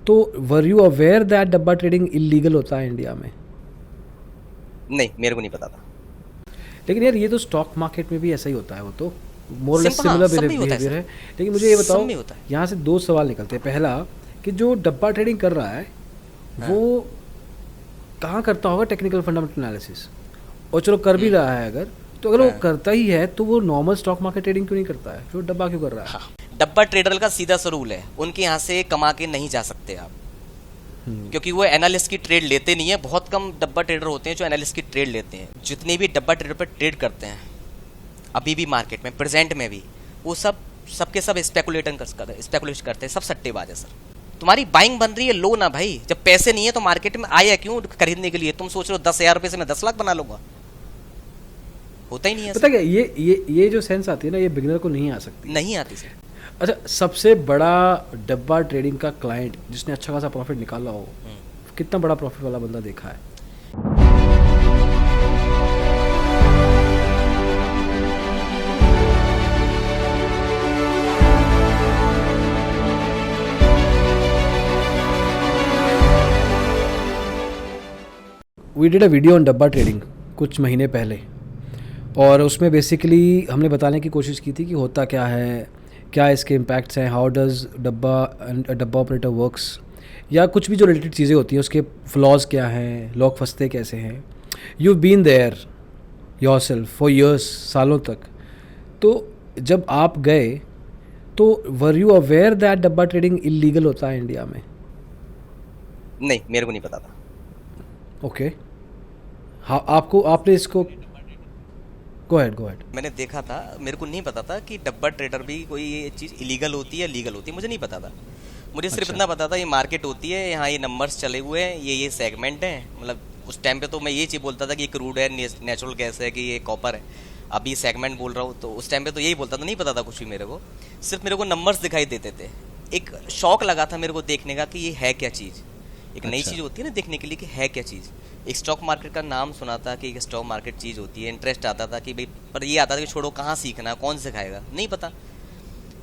तो were you aware that dabba trading illegal होता है इंडिया में? नहीं, मेरे को नहीं पता था। लेकिन यार ये तो स्टॉक मार्केट में भी ऐसा ही होता है, वो तो मोर लेस सिंपल, हाँ, सिमिलर सब में होता है बिहेवियर सर। है। लेकिन मुझे ये सब बताओ, में होता है। यहाँ से दो सवाल निकलते हैं। पहला कि जो डब्बा ट्रेडिंग कर रहा है हाँ। वो कहाँ करता होगा टेक्निकल फंडामेंटल एनालिसिस? और चलो कर भी रहा है अगर, तो अगर वो हाँ। करता ही है तो वो नॉर्मल स्टॉक मार्केट ट्रेडिंग क्यों नहीं करता है? फिर डब्बा क्यों कर रहा है? हाँ, डब्बा ट्रेडर का सीधा सा रूल है, उनके यहाँ से कमा के नहीं जा सकते आप, क्योंकि वो एनालिस्ट की ट्रेड लेते नहीं है। बहुत कम डब्बा ट्रेडर होते हैं जो एनालिस्ट की ट्रेड लेते हैं। जितने भी डब्बा ट्रेडर पर ट्रेड करते हैं अभी भी मार्केट में, प्रेजेंट में भी, वो सबके सब स्पेकुलेशन करते हैं, सब सट्टेबाज है सर। तुम्हारी बाइंग बन रही है लो ना भाई, जब पैसे नहीं है तो मार्केट में आया क्यों खरीदने के लिए? तुम सोच रहे हो 10,000 रुपये से मैं 10 लाख बना लूंगा, होता ही नहीं है पता सर। क्या, ये जो सेंस आती है ना, ये बिगिनर को नहीं आ सकती। नहीं आती सर। अच्छा, सबसे बड़ा डब्बा ट्रेडिंग का क्लाइंट जिसने अच्छा खासा प्रॉफिट निकाला हो, कितना बड़ा प्रॉफिट वाला बंदा देखा है? We did a video on dabba trading कुछ महीने पहले, और उसमें बेसिकली हमने बताने की कोशिश की थी कि होता क्या है, क्या इसके इम्पैक्ट्स हैं, हाउ डज़ डब्बा ऑपरेटर वर्क्स, या कुछ भी जो रिलेटेड चीज़ें होती हैं उसके फ्लॉज क्या हैं, लोग फंसते कैसे हैं। You been there yourself for years, सालों तक। तो जब आप गए तो were you aware that dabba trading illegal होता है इंडिया में? नहीं, मेरे को नहीं पता था। ओके, हाँ, आपने इसको गो अहेड। मैंने देखा था, मेरे को नहीं पता था कि डब्बा ट्रेडर भी कोई ये चीज़ इलीगल होती है लीगल होती है, मुझे नहीं पता था। मुझे सिर्फ अच्छा। इतना पता था ये मार्केट होती है, यहाँ ये नंबर्स चले हुए हैं, ये सेगमेंट है। मतलब उस टाइम पे तो मैं ये चीज़ बोलता था कि ये क्रूड है, नेचुरल गैस है, कि ये कॉपर है। अभी सेगमेंट बोल रहा हूँ, तो उस टाइम पे तो यही बोलता था, नहीं पता था कुछ भी मेरे को। सिर्फ मेरे को नंबर्स दिखाई देते थे। एक शौक लगा था मेरे को देखने का कि ये है क्या चीज़। एक नई अच्छा। चीज़ होती है ना देखने के लिए कि है क्या चीज़। एक स्टॉक मार्केट का नाम सुना था कि एक स्टॉक मार्केट चीज़ होती है, इंटरेस्ट आता था कि भाई, पर ये आता था कि छोड़ो कहाँ सीखना, कौन सिखाएगा, नहीं पता।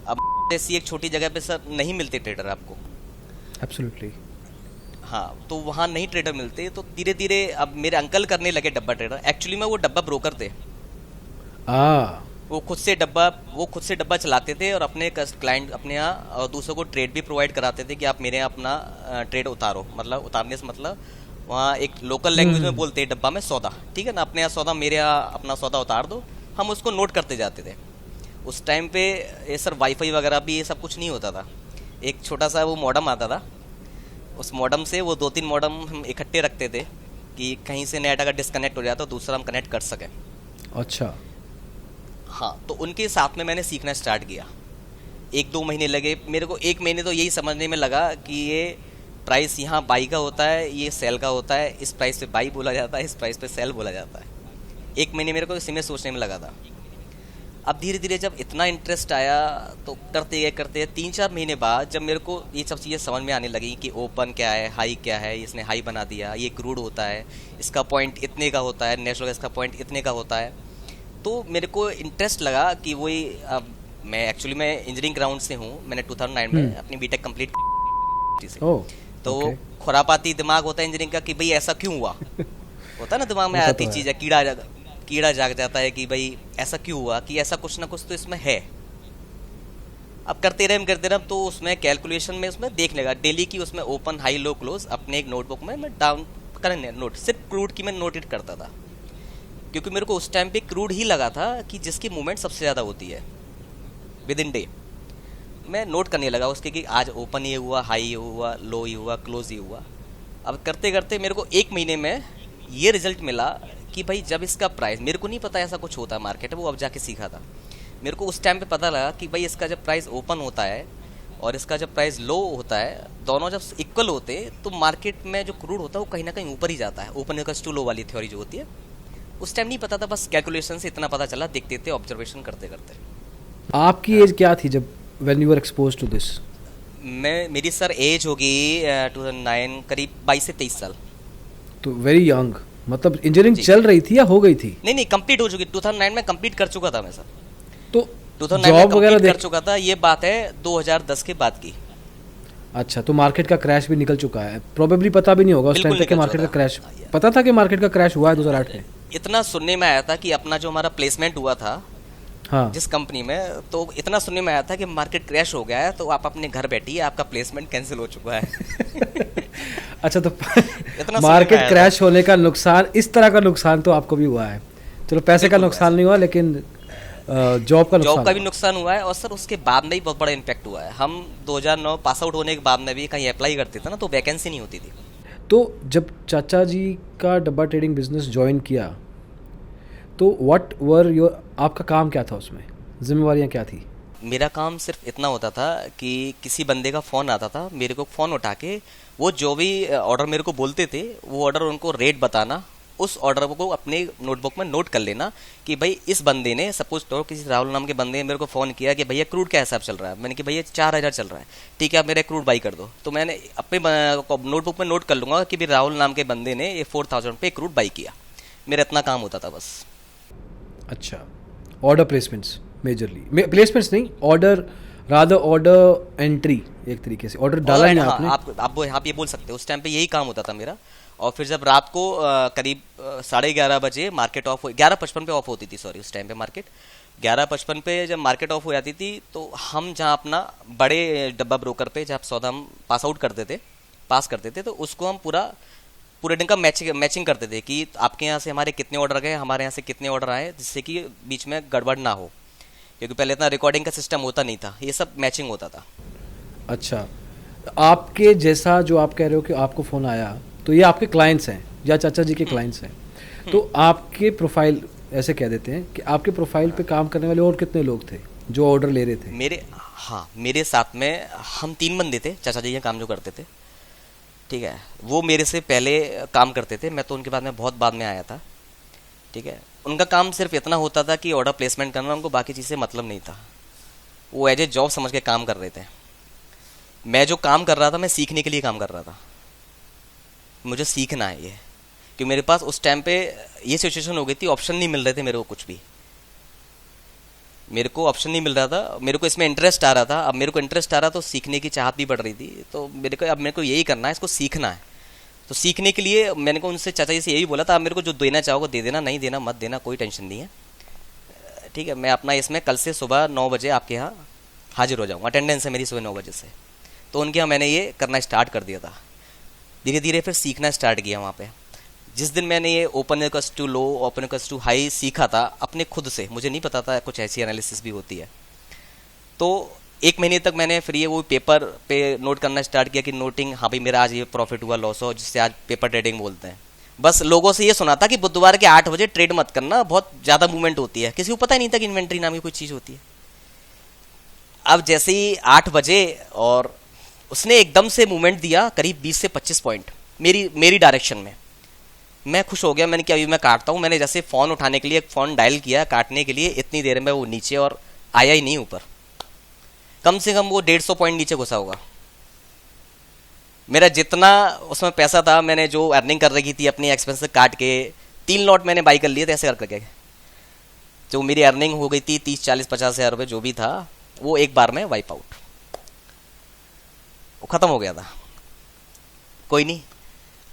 अब ऐसी एक छोटी जगह पे सर नहीं मिलते ट्रेडर आपको। एब्सोल्युटली। हाँ, तो वहाँ नहीं ट्रेडर मिलते, तो धीरे धीरे अब मेरे अंकल करने लगे डब्बा ट्रेडर। एक्चुअली में वो डब्बा ब्रोकर थे। वो खुद से डब्बा चलाते थे और अपने क्लाइंट अपने यहाँ और दूसरों को ट्रेड भी प्रोवाइड कराते थे कि आप मेरे यहाँ अपना ट्रेड उतारो। मतलब उतारने से मतलब वहाँ एक लोकल लैंग्वेज में बोलते हैं डब्बा में सौदा, ठीक है ना, अपने यहाँ सौदा, मेरे यहाँ अपना सौदा उतार दो, हम उसको नोट करते जाते थे। उस टाइम पे ये सर वाईफाई वगैरह भी ये सब कुछ नहीं होता था। एक छोटा सा वो मॉडम आता था, उस मॉडम से वो 2-3 मॉडम हम इकट्ठे रखते थे कि कहीं से नेट अगर डिस्कनेक्ट हो जाता तो दूसरा हम कनेक्ट कर सकें। अच्छा। हाँ, तो उनके साथ में मैंने सीखना स्टार्ट किया। 1-2 महीने लगे मेरे को। 1 महीने तो यही समझने में लगा कि ये प्राइस यहाँ बाई का होता है, ये सेल का होता है, इस प्राइस पे बाई बोला जाता है, इस प्राइस पे सेल बोला जाता है। 1 महीने मेरे को इसी में सोचने में लगा था। अब धीरे धीरे जब इतना इंटरेस्ट आया तो करते गए 3-4 महीने बाद जब मेरे को ये सब चीज़ें समझ में आने लगी कि ओपन क्या है, हाई क्या है, इसने हाई बना दिया, ये क्रूड होता है, इसका पॉइंट इतने का होता है, नेचुरल गैस का पॉइंट इतने का होता है, तो मेरे को इंटरेस्ट लगा कि वही। अब मैं एक्चुअली मैं इंजीनियरिंग ग्राउंड से हूँ, मैंने 2009 में अपनी बीटेक कंप्लीट की। ओह, तो ओके। खुरापाती दिमाग होता है इंजीनियरिंग का कि भाई ऐसा क्यों हुआ। होता है ना दिमाग में होता आती तो है। चीज़ है, कीड़ा जाग जाता है कि भाई ऐसा क्यों हुआ, कि ऐसा कुछ ना कुछ तो इसमें है। अब करते रहे तो उसमें कैलकुलेशन में उसमें देख लेगा डेली की, उसमें ओपन हाई लो क्लोज अपने एक नोटबुक में मैं डाउन करने नोट, सिर्फ क्रूड की मैं नोटेट करता था, क्योंकि मेरे को उस टाइम पे क्रूड ही लगा था कि जिसकी मूवमेंट सबसे ज़्यादा होती है विद इन डे। मैं नोट करने लगा उसके कि आज ओपन ये हुआ, हाई ये हुआ, लो ये हुआ, क्लोज ये हुआ। अब करते करते मेरे को 1 महीने में ये रिजल्ट मिला कि भाई जब इसका प्राइस, मेरे को नहीं पता ऐसा कुछ होता है मार्केट में, वो अब जाके सीखा था। मेरे को उस टाइम पे पता लगा कि भाई इसका जब प्राइस ओपन होता है और इसका जब प्राइस लो होता है, दोनों जब इक्वल होते तो मार्केट में जो क्रूड होता है वो कहीं ना कहीं ऊपर ही जाता है। ओपन इक्वल्स टू लो वाली थ्योरी जो होती है, उस टाइम नहीं पता था, बस कैलकुलेशन से इतना पता चला, देखते थे ऑब्जर्वेशन करते करते। आपकी एज क्या थी जब when you were exposed to this? मेरी सर एज होगी 2009, करीब 22 से 23 साल। तो वेरी यंग, मतलब इंजीनियरिंग जी। चल रही थी या हो गई थी? नहीं, कंप्लीट हो चुकी, 2009 में कंप्लीट कर चुका था मैं सर। तो 2009 में जॉब वगैरह कंप्लीट कर देख, चुका था, ये बात है 2010 के बाद की। अच्छा, तो मार्केट का क्रैश भी निकल चुका है, प्रोबेबली पता भी नहीं होगा उस टाइम बिल्कुल पे कि निकल मार्केट का चुका क्रैश, है। पता था कि मार्केट का क्रैश हुआ है 2008 में? इतना सुनने में आया था कि अपना जो हमारा प्लेसमेंट हुआ था हाँ। जिस कंपनी में, तो इतना सुनने में आया था कि मार्केट क्रैश हो गया है तो आप अपने घर बैठिए, आपका प्लेसमेंट कैंसिल हो चुका है। अच्छा, तो इतना सुनने में मार्केट आया था। क्रैश होने का नुकसान, इस तरह का नुकसान तो आपको भी हुआ है। चलो, पैसे का बिल्कुल हुआ है नुकसान नहीं सर। हुआ, लेकिन जॉब का जॉब नुकसान का भी हुआ। नुकसान हुआ है, और सर उसके बाद में भी बहुत बड़ा इम्पैक्ट हुआ है। हम 2009 पास आउट होने के बाद में भी कहीं अप्लाई करते थे ना, तो वैकेंसी नहीं होती थी। तो जब चाचा जी का डब्बा ट्रेडिंग बिजनेस ज्वाइन किया, तो व्हाट वर योर, आपका काम क्या था उसमें, जिम्मेवारियां क्या थी? मेरा काम सिर्फ इतना होता था कि किसी बंदे का फ़ोन आता था, मेरे को फ़ोन उठा के वो जो भी ऑर्डर मेरे को बोलते थे, वो ऑर्डर उनको रेट बताना, उस ऑर्डर को अपने नोटबुक में नोट कर लेना कि भाई इस बंदे ने, सपोज तो किसी राहुल नाम के बंदे ने मेरे को फ़ोन किया कि भैया क्रूड क्या हिसाब चल रहा है। मैंने कि भैया 4000 चल रहा है, ठीक है आप मेरा क्रूड बाई कर दो। तो मैंने अपने नोटबुक में नोट कर लूँगा कि भाई राहुल नाम के बंदे ने ये 4000 पे क्रूड बाई किया। मेरा इतना काम होता था बस। अच्छा, ऑर्डर प्लेसमेंट्स मेजरली, प्लेसमेंट्स नहीं, ऑर्डर, रादर ऑर्डर एंट्री, एक तरीके से ऑर्डर डाला और ही नहीं हाँ, आपने। आप ये बोल सकते हो, उस टाइम पे यही काम होता था मेरा। और फिर जब रात को करीब 11:30 बजे मार्केट ऑफ हो, 11:55 पे ऑफ होती थी, सॉरी उस टाइम पे मार्केट 11:55 पे जब मार्केट ऑफ हो जाती थी, तो हम जहाँ अपना बड़े डब्बा ब्रोकर पे जहाँ सौदा हम पास करते थे, तो उसको हम पूरे दिन का मैचिंग करते थे कि आपके यहाँ से हमारे कितने ऑर्डर गए, हमारे यहाँ से कितने ऑर्डर आए, जिससे कि बीच में गड़बड़ ना हो, क्योंकि पहले इतना रिकॉर्डिंग का सिस्टम होता नहीं था, ये सब मैचिंग होता था। अच्छा, आपके जैसा जो आप कह रहे हो कि आपको फ़ोन आया, तो ये आपके क्लाइंट्स हैं या चाचा जी के क्लाइंट्स हैं, तो आपके प्रोफाइल, ऐसे कह देते हैं कि आपके प्रोफाइल पे काम करने वाले और कितने लोग थे जो ऑर्डर ले रहे थे? मेरे साथ में हम 3 बंदे थे, चाचा जी ये काम जो करते थे, ठीक है। वो मेरे से पहले काम करते थे, मैं तो उनके बाद में बहुत बाद में आया था, ठीक है। उनका काम सिर्फ इतना होता था कि ऑर्डर प्लेसमेंट करना, उनको बाकी चीज़ से मतलब नहीं था। वो एज ए जॉब समझ के काम कर रहे थे। मैं जो काम कर रहा था, मैं सीखने के लिए काम कर रहा था, मुझे सीखना है ये, क्योंकि मेरे पास उस टाइम पे ये सिचुएशन हो गई थी, ऑप्शन नहीं मिल रहे थे मेरे को, कुछ भी मेरे को ऑप्शन नहीं मिल रहा था। मेरे को इसमें इंटरेस्ट आ रहा था, अब मेरे को इंटरेस्ट आ रहा तो सीखने की चाहत भी बढ़ रही थी, तो मेरे को यही करना है, इसको सीखना है। तो सीखने के लिए मैंने को उनसे, चाचा जी से यही बोला था, आप मेरे को जो देना चाहोगे दे देना, नहीं देना मत देना, कोई टेंशन नहीं है, ठीक है। मैं अपना इसमें कल से सुबह 9 बजे आपके यहाँ हाजिर हो जाऊँगा, अटेंडेंस है मेरी सुबह 9 बजे से। तो उनके यहाँ मैंने ये करना स्टार्ट कर दिया था, धीरे धीरे फिर सीखना स्टार्ट किया वहाँ पे। जिस दिन मैंने ये open request to low, open request to high सीखा था अपने खुद से, मुझे नहीं पता था कुछ ऐसी एनालिसिस भी होती है। तो 1 महीने तक मैंने फिर ये वो पेपर पे नोट करना स्टार्ट किया कि नोटिंग, हाँ भाई मेरा आज ये प्रॉफिट हुआ, लॉस हो, जिससे आज पेपर ट्रेडिंग बोलते हैं। बस लोगों से ये सुना था कि बुधवार के 8 बजे ट्रेड मत करना, बहुत ज़्यादा मूवमेंट होती है, किसी को पता ही नहीं था कि इन्वेंट्री नाम की कोई चीज़ होती है। अब जैसे ही 8 बजे और उसने एकदम से मूवमेंट दिया करीब 20 से 25 पॉइंट मेरी डायरेक्शन में, मैं खुश हो गया। मैंने क्या, अभी मैं काटता हूँ। मैंने जैसे फ़ोन उठाने के लिए फ़ोन डायल किया काटने के लिए, इतनी देर में वो नीचे और आया ही नहीं ऊपर, कम से कम वो 150 पॉइंट नीचे घुसा होगा। मेरा जितना उसमें पैसा था, मैंने जो अर्निंग कर रखी थी अपनी एक्सपेंस से काट के, 3 लॉट मैंने बाई कर लिए थे ऐसे करके। जो मेरी अर्निंग हो गई थी 30, 40, 50 हज़ार रुपये जो भी था, वो एक बार में वाइप आउट, वो ख़त्म हो गया था। कोई नहीं,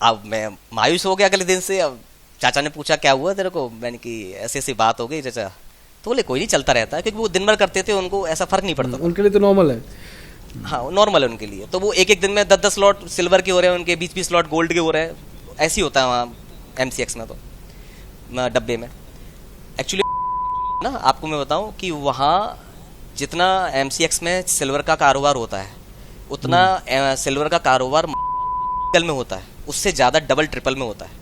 अब मैं मायूस हो गया अगले दिन से। अब चाचा ने पूछा क्या हुआ तेरे को, मैंने कि ऐसी ऐसी बात हो गई चाचा। तो बोले कोई नहीं, चलता रहता है, क्योंकि वो दिन भर करते थे, उनको ऐसा फ़र्क नहीं पड़ता था। उनके लिए तो नॉर्मल है। हाँ, नॉर्मल है उनके लिए। तो वो एक एक दिन में 10-10 लॉट सिल्वर के हो रहे हैं उनके, 20-20 लॉट गोल्ड के हो रहे हैं। ऐसे ही होता है वहाँ MCX में, तो डब्बे में एक्चुअली ना, आपको मैं बताऊँ कि वहाँ जितना MCX में सिल्वर का कारोबार होता है, उतना सिल्वर का कारोबार में होता है, उससे ज़्यादा डबल ट्रिपल में होता है।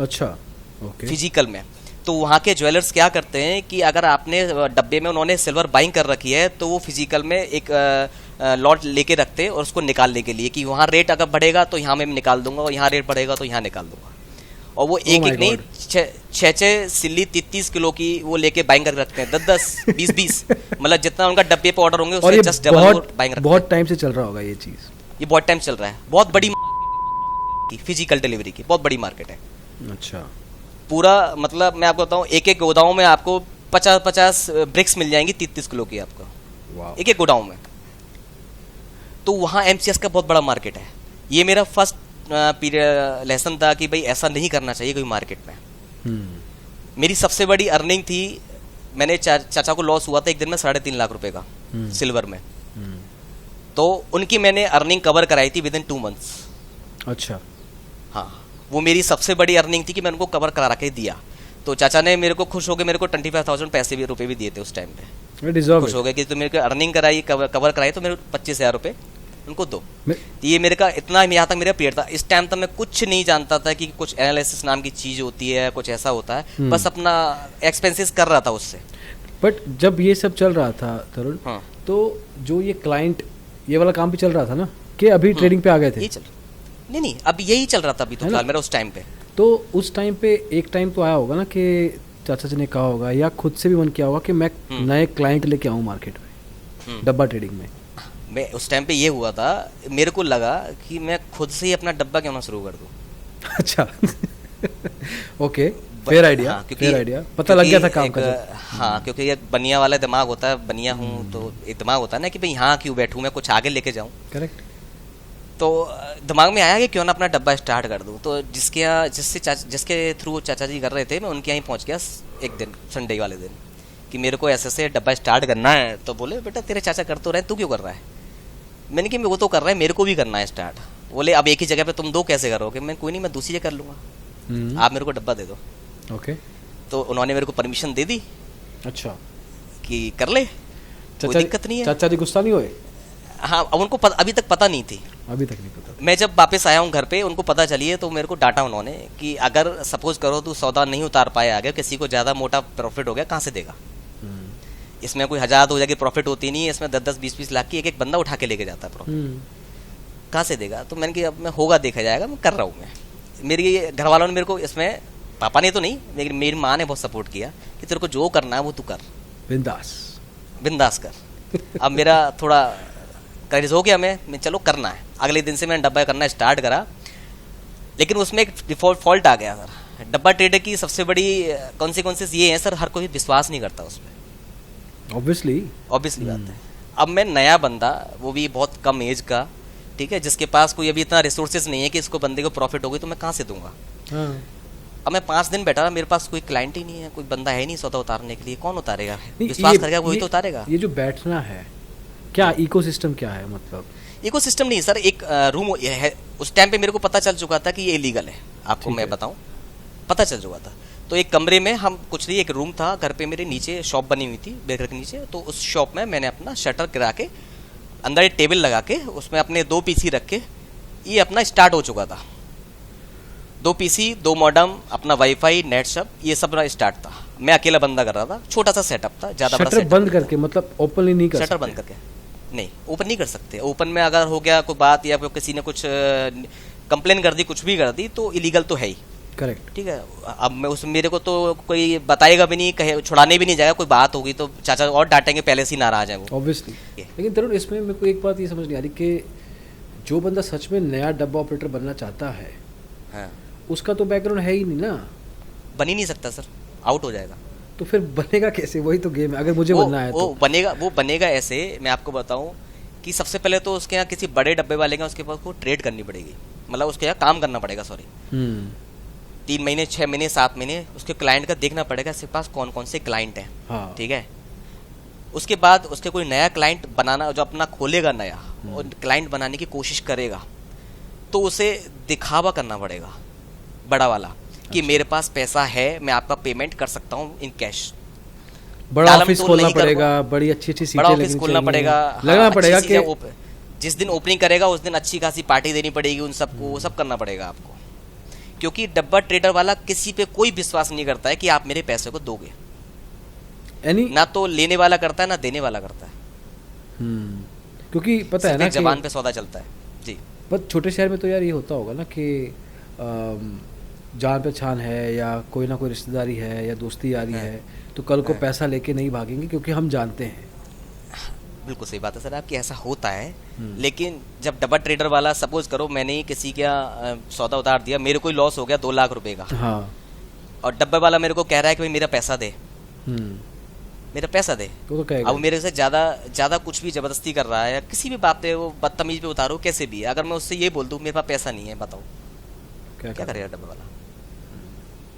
अच्छा, ओके। फिजिकल में तो वहाँ के ज्वेलर्स क्या करते हैं कि अगर आपने डब्बे में उन्होंने सिल्वर बाइंग कर रखी है, तो वो फिजिकल में एक लॉट लेके रखते हैं, और उसको निकालने के लिए कि वहाँ रेट अगर बढ़ेगा तो यहाँ मैं निकाल दूंगा, और यहाँ रेट बढ़ेगा तो यहाँ निकाल दूंगा। और वो एक एक नहीं, 6 सिल्ली 33 किलो की वो लेके बाइंग कर रखते हैं, 10-10, 20-20, मतलब जितना उनका डब्बे पे ऑर्डर होंगे उससे जस्ट डबल बाइंग। बहुत टाइम से चल रहा होगा ये चीज़। ये बहुत टाइम चल रहा है, बहुत बड़ी फिजिकल डिलीवरी की बहुत बड़ी मार्केट है। अच्छा, पूरा मतलब मैं आपको बताऊं, एक एक गोदाम में आपको 50-50 ब्रिक्स मिल जाएंगी 33 किलो की आपको, वाह। एक एक गोदाम में। तो वहाँ एमसीएस का बहुत बड़ा मार्केट है। ये मेरा फर्स्ट पीरियड लेसन था कि भाई ऐसा नहीं करना चाहिए कोई मार्केट में। मेरी सबसे बड़ी अर्निंग थी, मैंने चाचा को लॉस हुआ था एक दिन में 3.5 लाख रुपए का सिल्वर में, तो उनकी मैंने अर्निंग कवर कराई थी विद इन 2 मंथ्स। अच्छा। हाँ, वो मेरी सबसे बड़ी अर्निंग थी कि मैंने उनको कवर करा के दिया। तो चाचा ने मेरे को खुश हो के मेरे को 25,000 पैसे भी रुपए भी दिए थे उस टाइम पे। खुश हो गए कि तुम मेरे को अर्निंग कराई, कवर कराई, तो मेरे 25,000 रुपये उनको दो। तो ये मेरे का इतना, यहाँ तक मेरा पीरियड था। इस टाइम तक मैं कुछ नहीं जानता था कि कुछ एनालिसिस नाम की चीज़ होती है, कुछ ऐसा होता है। बस अपना एक्सपेंसेस कर रहा था उससे। बट जब ये सब चल रहा था तरुण, हाँ, तो जो ये क्लाइंट, ये वाला काम भी चल रहा था ना, कि अभी ट्रेडिंग पे आ गए थे? ये चल नहीं, अब यही चल रहा था अभी तो फिलहाल मेरा उस टाइम पे। तो उस टाइम पे एक टाइम तो आया होगा ना कि चाचा जी ने कहा होगा या खुद से भी मन किया होगा कि मैं नए क्लाइंट लेके आऊँ मार्केट में, डब्बा ट्रेडिंग में? मैं उस टाइम पे ये हुआ था, मेरे को लगा कि मैं खुद से ही अपना डब्बा क्यों ना शुरू कर दूँ। अच्छा। Okay, fair idea. Fair idea, पता लग गया था काम का। हाँ, क्योंकि एक बनिया वाला दिमाग होता है, बनिया हूँ तो एक दिमाग होता है ना कि भाई यहाँ क्यों बैठूँ, मैं कुछ आगे लेके जाऊँ। करेक्ट। तो दिमाग में आया कि क्यों ना अपना डब्बा स्टार्ट कर दूँ। तो जिसके थ्रू चाचा जी कर रहे थे, मैं उनके यहाँ पहुँच गया एक दिन, संडे वाले दिन, कि मेरे को ऐसे डब्बा स्टार्ट करना है। तो बोले बेटा तेरे चाचा कर तो रहे, तू क्यों कर रहा है? मैंने कि वो तो कर रहा है, मेरे को भी करना है स्टार्ट। बोले अब एक ही जगह पे तुम दो कैसे करोगे? मैं कोई नहीं, मैं दूसरी जगह कर लूँगा, आप मेरे को डब्बा दे दो। ओके। तो उन्होंने मेरे को परमिशन दे दी। अच्छा। कि कर ले, कोई दिक्कत नहीं है। चाचा जी गुस्सा नहीं हुए? हाँ, अब उनको अभी तक पता नहीं थी। अभी तक नहीं पता। मैं जब वापस आया हूँ घर पे, उनको पता चली है, तो मेरे को डांटा उन्होंने कि अगर सपोज करो तू सौदा नहीं उतार पाया आगे, किसी को ज़्यादा मोटा प्रॉफिट हो गया, कहाँ से देगा? इसमें कोई 1,000-2,000 की प्रॉफिट होती नहीं है, इसमें 10-10, 20-20 लाख की एक एक बंदा उठा के लेके जाता है प्रॉफिट, कहाँ से देगा? तो मैंने कि अब मैं होगा देखा जाएगा, मैं कर रहा हूँ। मैं मेरी घर वालों ने मेरे को इसमें, पापा ने तो नहीं लेकिन मेरी माँ ने बहुत सपोर्ट किया कि तेरे को जो करना है वो तू कर, बिंदास कर। अब मेरा थोड़ा क्रेज हो गया, मैं चलो करना है। अगले दिन से मैंने डब्बा करना स्टार्ट करा, लेकिन उसमें एक डिफॉल्ट आ गया सर। डब्बा ट्रेडर की सबसे बड़ी कॉन्सिक्वेंसेस ये हैं सर, हर कोई विश्वास नहीं करता उसमें। ऑब्वियसली बात है। अब मैं नया बंदा, वो भी बहुत कम एज का, ठीक है, जिसके पास कोई अभी इतना रिसोर्सेज नहीं है कि इसको बंदे को प्रॉफिट होगी, तो मैं कहाँ से दूंगा? अब मैं 5 दिन बैठा, मेरे पास कोई क्लाइंट ही नहीं है, कोई बंदा है नहीं सौदा उतारने के लिए। कौन उतारेगा? विश्वास करेगा वही तो उतारेगा। ये जो बैठना है, क्या इकोसिस्टम क्या है? मतलब इकोसिस्टम नहीं सर, एक रूम है। उस टाइम पे मेरे को पता चल चुका था कि ये इलीगल है, आपको मैं बताऊं, पता चल चुका था। तो एक कमरे में हम कुछ नहीं, एक रूम था घर पे मेरे, नीचे शॉप बनी हुई थी बेकर के नीचे। तो उस शॉप में मैंने अपना शटर गिरा के अंदर एक टेबल लगा के उसमें अपने 2 पीसी रख के ये अपना स्टार्ट हो चुका था। 2 पीसी, 2 मॉडम, अपना वाईफाई, नेट, सब ये सब स्टार्ट था। मैं अकेला बंदा कर रहा था, छोटा सा सेटअप था, ज्यादा बड़ा सेटअप बंद करके, मतलब ओपनली नहीं कर सकते? शटर बंद करके नहीं, ओपन नहीं कर सकते। ओपन में अगर हो गया कोई बात या किसी ने कुछ कंप्लेन कर दी, कुछ भी कर दी, तो इलीगल तो है ही। करेक्ट। ठीक है। अब मैं उस मेरे को तो कोई बताएगा भी नहीं, कहे छुड़ाने भी नहीं जाएगा। कोई बात होगी तो चाचा और डांटेंगे, पहले से ही नाराज है वो, ऑब्वियसली। लेकिन तरुण, इसमें मेरे को एक बात ये समझ नहीं आ रही कि जो बंदा सच में नया डब्बा ऑपरेटर बनना चाहता है, हाँ, उसका तो बैकग्राउंड है ही नहीं ना, बन ही नहीं सकता सर, आउट हो जाएगा। तो फिर बनेगा कैसे? वही तो गेम है। अगर मुझे बनना है तो वो बनेगा ऐसे। मैं आपको बताऊं कि सबसे पहले तो उसके यहाँ किसी बड़े डब्बे वाले का उसके पास को ट्रेड करनी पड़ेगी, मतलब उसके यहाँ काम करना पड़ेगा। 3 महीने, 6 महीने, 7 महीने उसके क्लाइंट का देखना पड़ेगा, इसके पास कौन कौन से क्लाइंट हैं। हाँ। ठीक है। उसके बाद उसके कोई नया क्लाइंट बनाना, जो अपना खोलेगा नया और क्लाइंट बनाने की कोशिश करेगा, तो उसे दिखावा करना पड़ेगा बड़ा वाला कि मेरे पास पैसा है, मैं आपका पेमेंट कर सकता हूँ इन कैश। बड़ा ऑफिस खोलना पड़ेगा, बड़ी अच्छी सीटें बड़ा ऑफिस खोलना पड़ेगा, लगना पड़ेगा कि जिस दिन ओपनिंग करेगा उस दिन अच्छी खासी पार्टी देनी पड़ेगी उन सबको, वो सब करना पड़ेगा आपको। क्योंकि डब्बा ट्रेडर वाला किसी पे कोई विश्वास नहीं करता है कि आप मेरे पैसे को दोगे। ना तो लेने वाला करता है, ना देने वाला करता है। क्योंकि पता है ना, जबान पे सौदा चलता है जी। पर छोटे शहर में तो यार ये होता होगा ना कि जान पहचान है या कोई ना कोई रिश्तेदारी है या दोस्ती यारी है, तो कल को पैसा लेके नहीं भागेंगे क्योंकि हम जानते हैं। बिल्कुल सही बात है सर आपकी, ऐसा होता है। लेकिन जब डब्बा ट्रेडर वाला, सपोज करो मैंने ही किसी का सौदा उतार दिया, मेरे को लॉस हो गया 2 लाख रुपए का, हाँ, और डब्बे वाला मेरे को कह रहा है कि भाई मेरा पैसा दे, मेरा पैसा दे। तो कहेगा अब मेरे से ज़्यादा ज़्यादा कुछ भी ज़बरदस्ती कर रहा है या किसी भी बात पे वो बदतमीज पे उतारो कैसे भी है, अगर मैं उससे ये बोल दूँ मेरे पास पैसा नहीं है, बताओ क्या क्या करेगा? करेगा डब्बा वाला?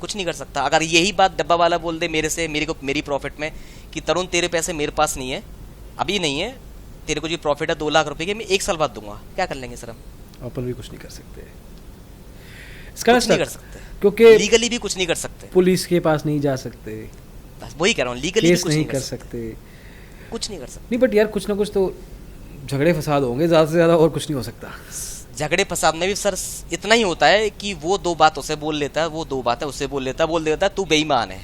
कुछ नहीं कर सकता। अगर यही बात डब्बा वाला बोल दे मेरे से, मेरी प्रॉफिट में कि तरुण तेरे पैसे मेरे पास नहीं है, अभी नहीं है, तेरे को जो प्रॉफिट है 2 लाख रुपए के, मैं 1 साल बाद दूंगा, क्या कर लेंगे सर हम? अपन भी कुछ नहीं कर सकते इसका कुछ नहीं कर stuck, सकते, क्योंकि लीगली भी कुछ नहीं कर सकते। पुलिस के पास नहीं जा सकते, बस वही कह रहा हूँ, लीगली भी केस कुछ नहीं नहीं कर सकते। कुछ नहीं कर सकते। नहीं बट यार कुछ ना कुछ तो झगड़े फसाद होंगे, ज़्यादा से ज़्यादा और कुछ नहीं हो सकता। झगड़े फसाद में भी सर इतना ही होता है कि वो 2 बात उसे बोल लेता है, वो 2 बातें उससे बोल देता है तू बेईमान है।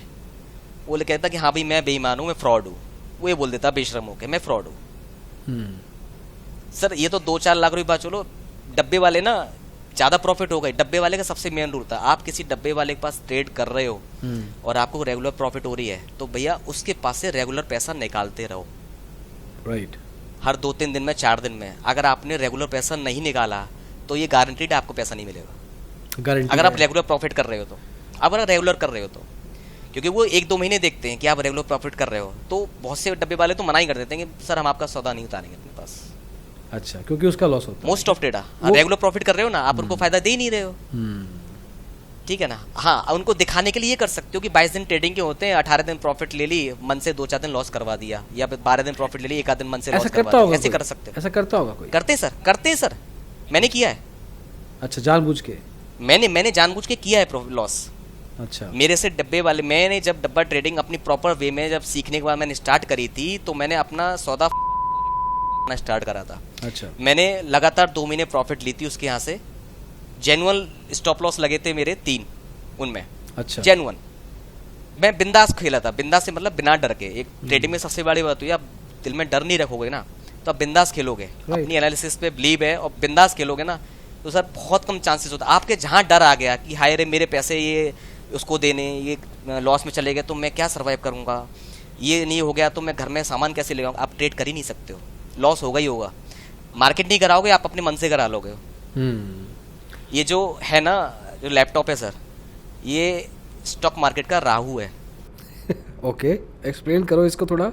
वो कहता है कि हाँ भाई मैं बेईमान हूँ, मैं फ्रॉड हूँ। वो ये बोल देता है बेशरम होके मैं फ्रॉड हूँ। सर ये तो 2-4 लाख रुपये बात, चलो डब्बे वाले ना ज़्यादा प्रॉफिट हो गई। डब्बे वाले का सबसे मेन रूल था, आप किसी डब्बे वाले के पास ट्रेड कर रहे हो और आपको रेगुलर प्रॉफिट हो रही है तो भैया उसके पास से रेगुलर पैसा निकालते रहो। राइट। हर 2-3 दिन में, 4 दिन में। अगर आपने रेगुलर पैसा नहीं निकाला तो ये गारंटीड आपको पैसा नहीं मिलेगा, गारंटी अगर आप रेगुलर प्रॉफिट कर रहे हो तो। अब अगर रेगुलर कर रहे हो तो, क्योंकि वो 1-2 महीने देखते हैं कि आप रेगुलर प्रॉफिट कर रहे हो, तो बहुत से डब्बे वाले तो मना ही कर देते हैं कि सर हम आपका सौदा नहीं उतारेंगे अपने पास। अच्छा, क्योंकि उसका लॉस होता है। मोस्ट ऑफ डेटा वो- रेगुलर प्रॉफिट कर रहे हो ना आप, उनको फायदा दे ही नहीं रहे हो, ठीक है ना। हाँ, उनको दिखाने के लिए ये कर सकते हो कि 22 दिन ट्रेडिंग के होते हैं, 18 दिन प्रॉफिट ले ली, मन से 2-4 दिन लॉस करवा दिया, या फिर 12 दिन प्रॉफिट ले ली, 1 आध दिन मन से ऐसा लॉस करता करवा होगा दिया, ऐसे कोई? कर सकते हो। ऐसा करता होगा कोई? करते हैं सर, मैंने किया है। अच्छा, जानबूझ के? मैंने जानबूझ के किया है लॉस। अच्छा। मेरे से डब्बे वाले, मैंने जब डब्बा ट्रेडिंग अपनी प्रॉपर वे में जब सीखने के बाद मैंने स्टार्ट करी थी, तो मैंने अपना सौदा स्टार्ट करा था। अच्छा। मैंने लगातार 2 महीने प्रॉफिट ली थी उसके यहाँ से। जेनुअल स्टॉप लॉस लगे थे मेरे 3 उनमें। अच्छा। जेनुअन, मैं बिंदास खेला था। बिंदास से मतलब बिना डर के। एक ट्रेडिंग में सबसे बड़ी बात हुई, आप दिल में डर नहीं रखोगे ना तो आप बिंदास खेलोगे, अपनी एनालिसिस पे बिलीव है और बिंदास खेलोगे ना, तो सर बहुत कम चांसेस होता है। आपके जहाँ डर आ गया कि हाय रे मेरे पैसे ये उसको देने, ये लॉस में चले गए तो मैं क्या सर्वाइव करूँगा, ये नहीं हो गया तो मैं घर में सामान कैसे ले आऊँगा, आप ट्रेड कर ही नहीं सकते हो, लॉस होगा ही होगा। मार्केट नहीं कराओगे, आप अपने मन से करा लोगे। ये जो है ना, जो लैपटॉप है सर, ये स्टॉक मार्केट का राहु है। ओके, एक्सप्लेन करो इसको थोड़ा।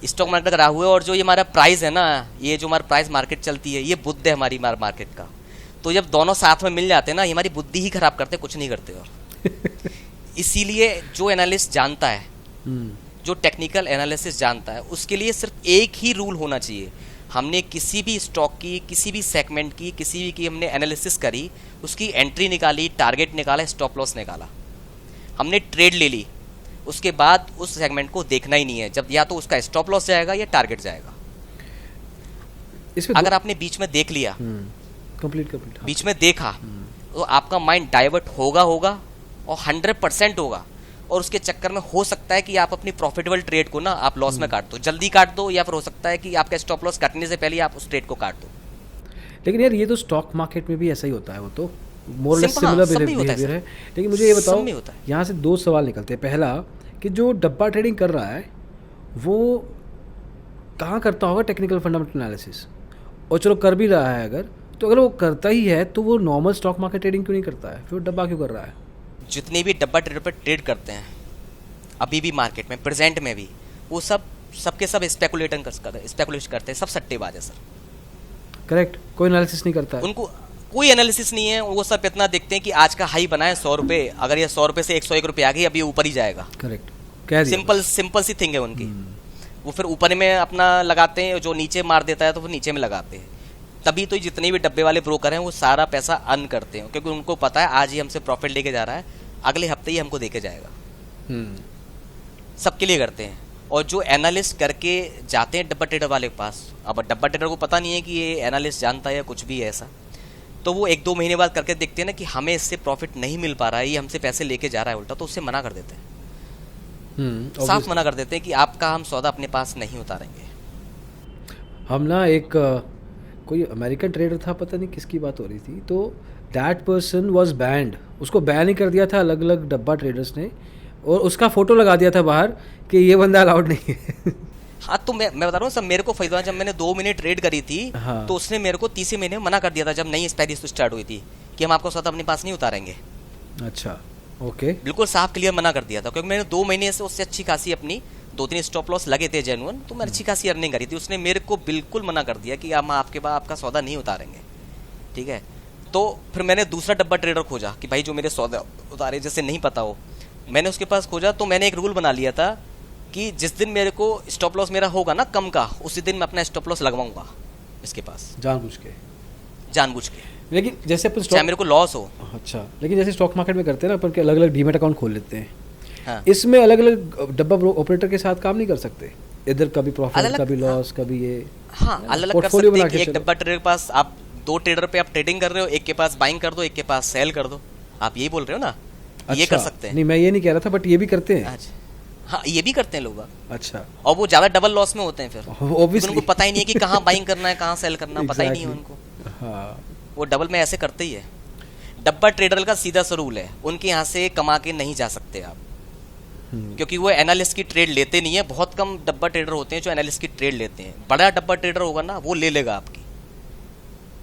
स्टॉक मार्केट का राहु है, और जो ये हमारा प्राइस है ना, ये जो हमारा प्राइस मार्केट चलती है, ये बुद्ध है हमारी मार्केट का। तो जब दोनों साथ में मिल जाते हैं ना, ये हमारी बुद्धि ही खराब करते, कुछ नहीं करते। और इसीलिए जो एनालिस्ट जानता है, जो टेक्निकल एनालिसिस जानता है, उसके लिए सिर्फ एक ही रूल होना चाहिए। हमने किसी भी स्टॉक की, किसी भी सेगमेंट की, किसी भी की हमने एनालिसिस करी, उसकी एंट्री निकाली, टारगेट निकाला, स्टॉप लॉस निकाला, हमने ट्रेड ले ली, उसके बाद उस सेगमेंट को देखना ही नहीं है, जब या तो उसका स्टॉप लॉस जाएगा या टारगेट जाएगा। अगर आपने बीच में देख लिया, कंप्लीट बीच में देखा, तो आपका माइंड डाइवर्ट होगा और 100% होगा, और उसके चक्कर में हो सकता है कि आप अपनी प्रॉफिटेबल ट्रेड को ना आप लॉस में काट दो, जल्दी काट दो, या फिर हो सकता है कि आपका स्टॉप लॉस कटने से पहले आप उस ट्रेड को काट दो। लेकिन यार ये तो स्टॉक मार्केट में भी ऐसा ही होता है, वो तो मोर लेस Simple, हाँ, सिमिलर सब में होता है बिहेवियर है। सर। लेकिन मुझे ये सब बताओ, में होता है। यहाँ से 2 सवाल निकलते हैं। पहला कि जो डब्बा ट्रेडिंग कर रहा है वो कहाँ करता होगा टेक्निकल फंडामेंटल एनालिसिस, और चलो कर भी रहा है अगर, तो अगर वो करता ही है तो वो नॉर्मल स्टॉक मार्केट ट्रेडिंग क्यों नहीं करता है, फिर डब्बा क्यों कर रहा है? जितने भी डब्बा ट्रेडर पर ट्रेड करते हैं अभी भी मार्केट में, प्रेजेंट में भी, वो सबके सब स्पेकुलेशन करते हैं, सब सट्टेबाज है सर। करेक्ट, कोई एनालिसिस नहीं करता है। उनको कोई एनालिसिस नहीं है, वो सब इतना देखते हैं कि आज का हाई बना है 100 रुपये, अगर ये 100 रुपये से 101 रुपये आ गई, अभी ऊपर ही जाएगा। करेक्ट, कह दिया। सिंपल सी थिंग है उनकी। वो फिर ऊपर में अपना लगाते हैं, जो नीचे मार देता है तो वो नीचे में लगाते हैं। तभी तो जितने भी डब्बे वाले ब्रोकर हैं वो सारा पैसा अर्न करते हैं, क्योंकि उनको पता है आज ही हमसे प्रॉफिट लेके जा रहा है, अगले हफ्ते ही हमको देके जाएगा। सबके लिए करते हैं। और जो एनालिस्ट करके जाते हैं डब्बा ट्रेडर वाले के पास, अब डब्बा ट्रेडर को पता नहीं है कि ये एनालिस्ट जानता है या कुछ भी है ऐसा, तो वो 1-2 महीने बाद करके देखते हैं ना कि हमें इससे प्रॉफिट नहीं मिल पा रहा है, ये हमसे पैसे लेके जा रहा है उल्टा, तो उससे मना कर देते हैं। साफ मना कर देते हैं कि आपका हम सौदा अपने पास नहीं उतारेंगे। हम ना एक कोई अमेरिकन ट्रेडर था, पता नहीं किसकी बात हो रही थी, तो दैट पर्सन वाज बैंड, उसको बैन ही कर दिया था अलग अलग डब्बा ट्रेडर्स ने, और उसका फोटो लगा दिया था बाहर कि ये बंदा अलाउड नहीं है। हाँ, तो मैं बता रहा हूँ सब, मेरे को फायदा, जब मैंने 2 महीने ट्रेड करी थी, हाँ। तो उसने मेरे को 30 महीने मना कर दिया था, जब नई एक्सपायरी स्टार्ट हुई थी, कि हम आपको सौदा अपने पास नहीं उतारेंगे। अच्छा, ओके। बिल्कुल साफ क्लियर मना कर दिया था, क्योंकि मैंने 2 महीने से उससे अच्छी खासी अपनी 2-3 स्टॉप लॉस लगे थे जेन्युइन, तो मैं अच्छी खासी अर्निंग करी थी। उसने मेरे को बिल्कुल मना कर दिया कि हम आपके पास आपका सौदा नहीं उतारेंगे, ठीक है। तो फिर मैंने दूसरा डब्बा ट्रेडर खोजा कि भाई जो मेरे सौदा उतारे, जैसे नहीं पता हो, मैंने उसके पास खोजा। तो मैंने एक रूल बना लिया था कि जिस दिन मेरे को स्टॉप लॉस मेरा होगा ना कम का, उसी दिन मैं अपना स्टॉप लॉस लगवाऊंगा इसके पास, जानबूझ के। लेकिन जैसे अपन चाहे मेरे को लॉस हो। अच्छा, लेकिन जैसे स्टॉक मार्केट में करते हैं ना अपन के, अलग अलग डीमेट अकाउंट खोल लेते हैं। हाँ। इसमें अलग अलग डब्बा ऑपरेटर के साथ काम नहीं कर सकते, इधर कभी प्रॉफिट कभी लॉस कभी ये। हाँ, अलग अलग कर सकते हैं कि एक डब्बा ट्रेडर के पास आप 2 ट्रेडर पे आप ट्रेडिंग कर रहे हो, एक के पास बाइंग कर दो, एक के पास सेल कर दो। आप यही बोल रहे हो ना? अच्छा, ये कर सकते हैं। नहीं, मैं ये नहीं कह रहा था, बट ये भी करते हैं। अच्छा, हाँ, ये भी करते हैं लोग। अच्छा, और वो ज्यादा डबल लॉस में होते हैं फिर, ऑब्वियसली उनको पता ही नहीं है कि कहाँ बाइंग करना है कहाँ सेल करना है, पता ही नहीं है उनको। हाँ, वो डबल में ऐसे करते ही है। डब्बा ट्रेडर का सीधा सा रूल है, उनके यहाँ से कमा के नहीं जा सकते आप, क्योंकि वो एनालिस्ट की ट्रेड लेते नहीं है। बहुत कम डब्बा ट्रेडर होते हैं जो एनालिस्ट की ट्रेड लेते हैं। बड़ा डब्बा ट्रेडर होगा ना, वो ले लेगा आपकी,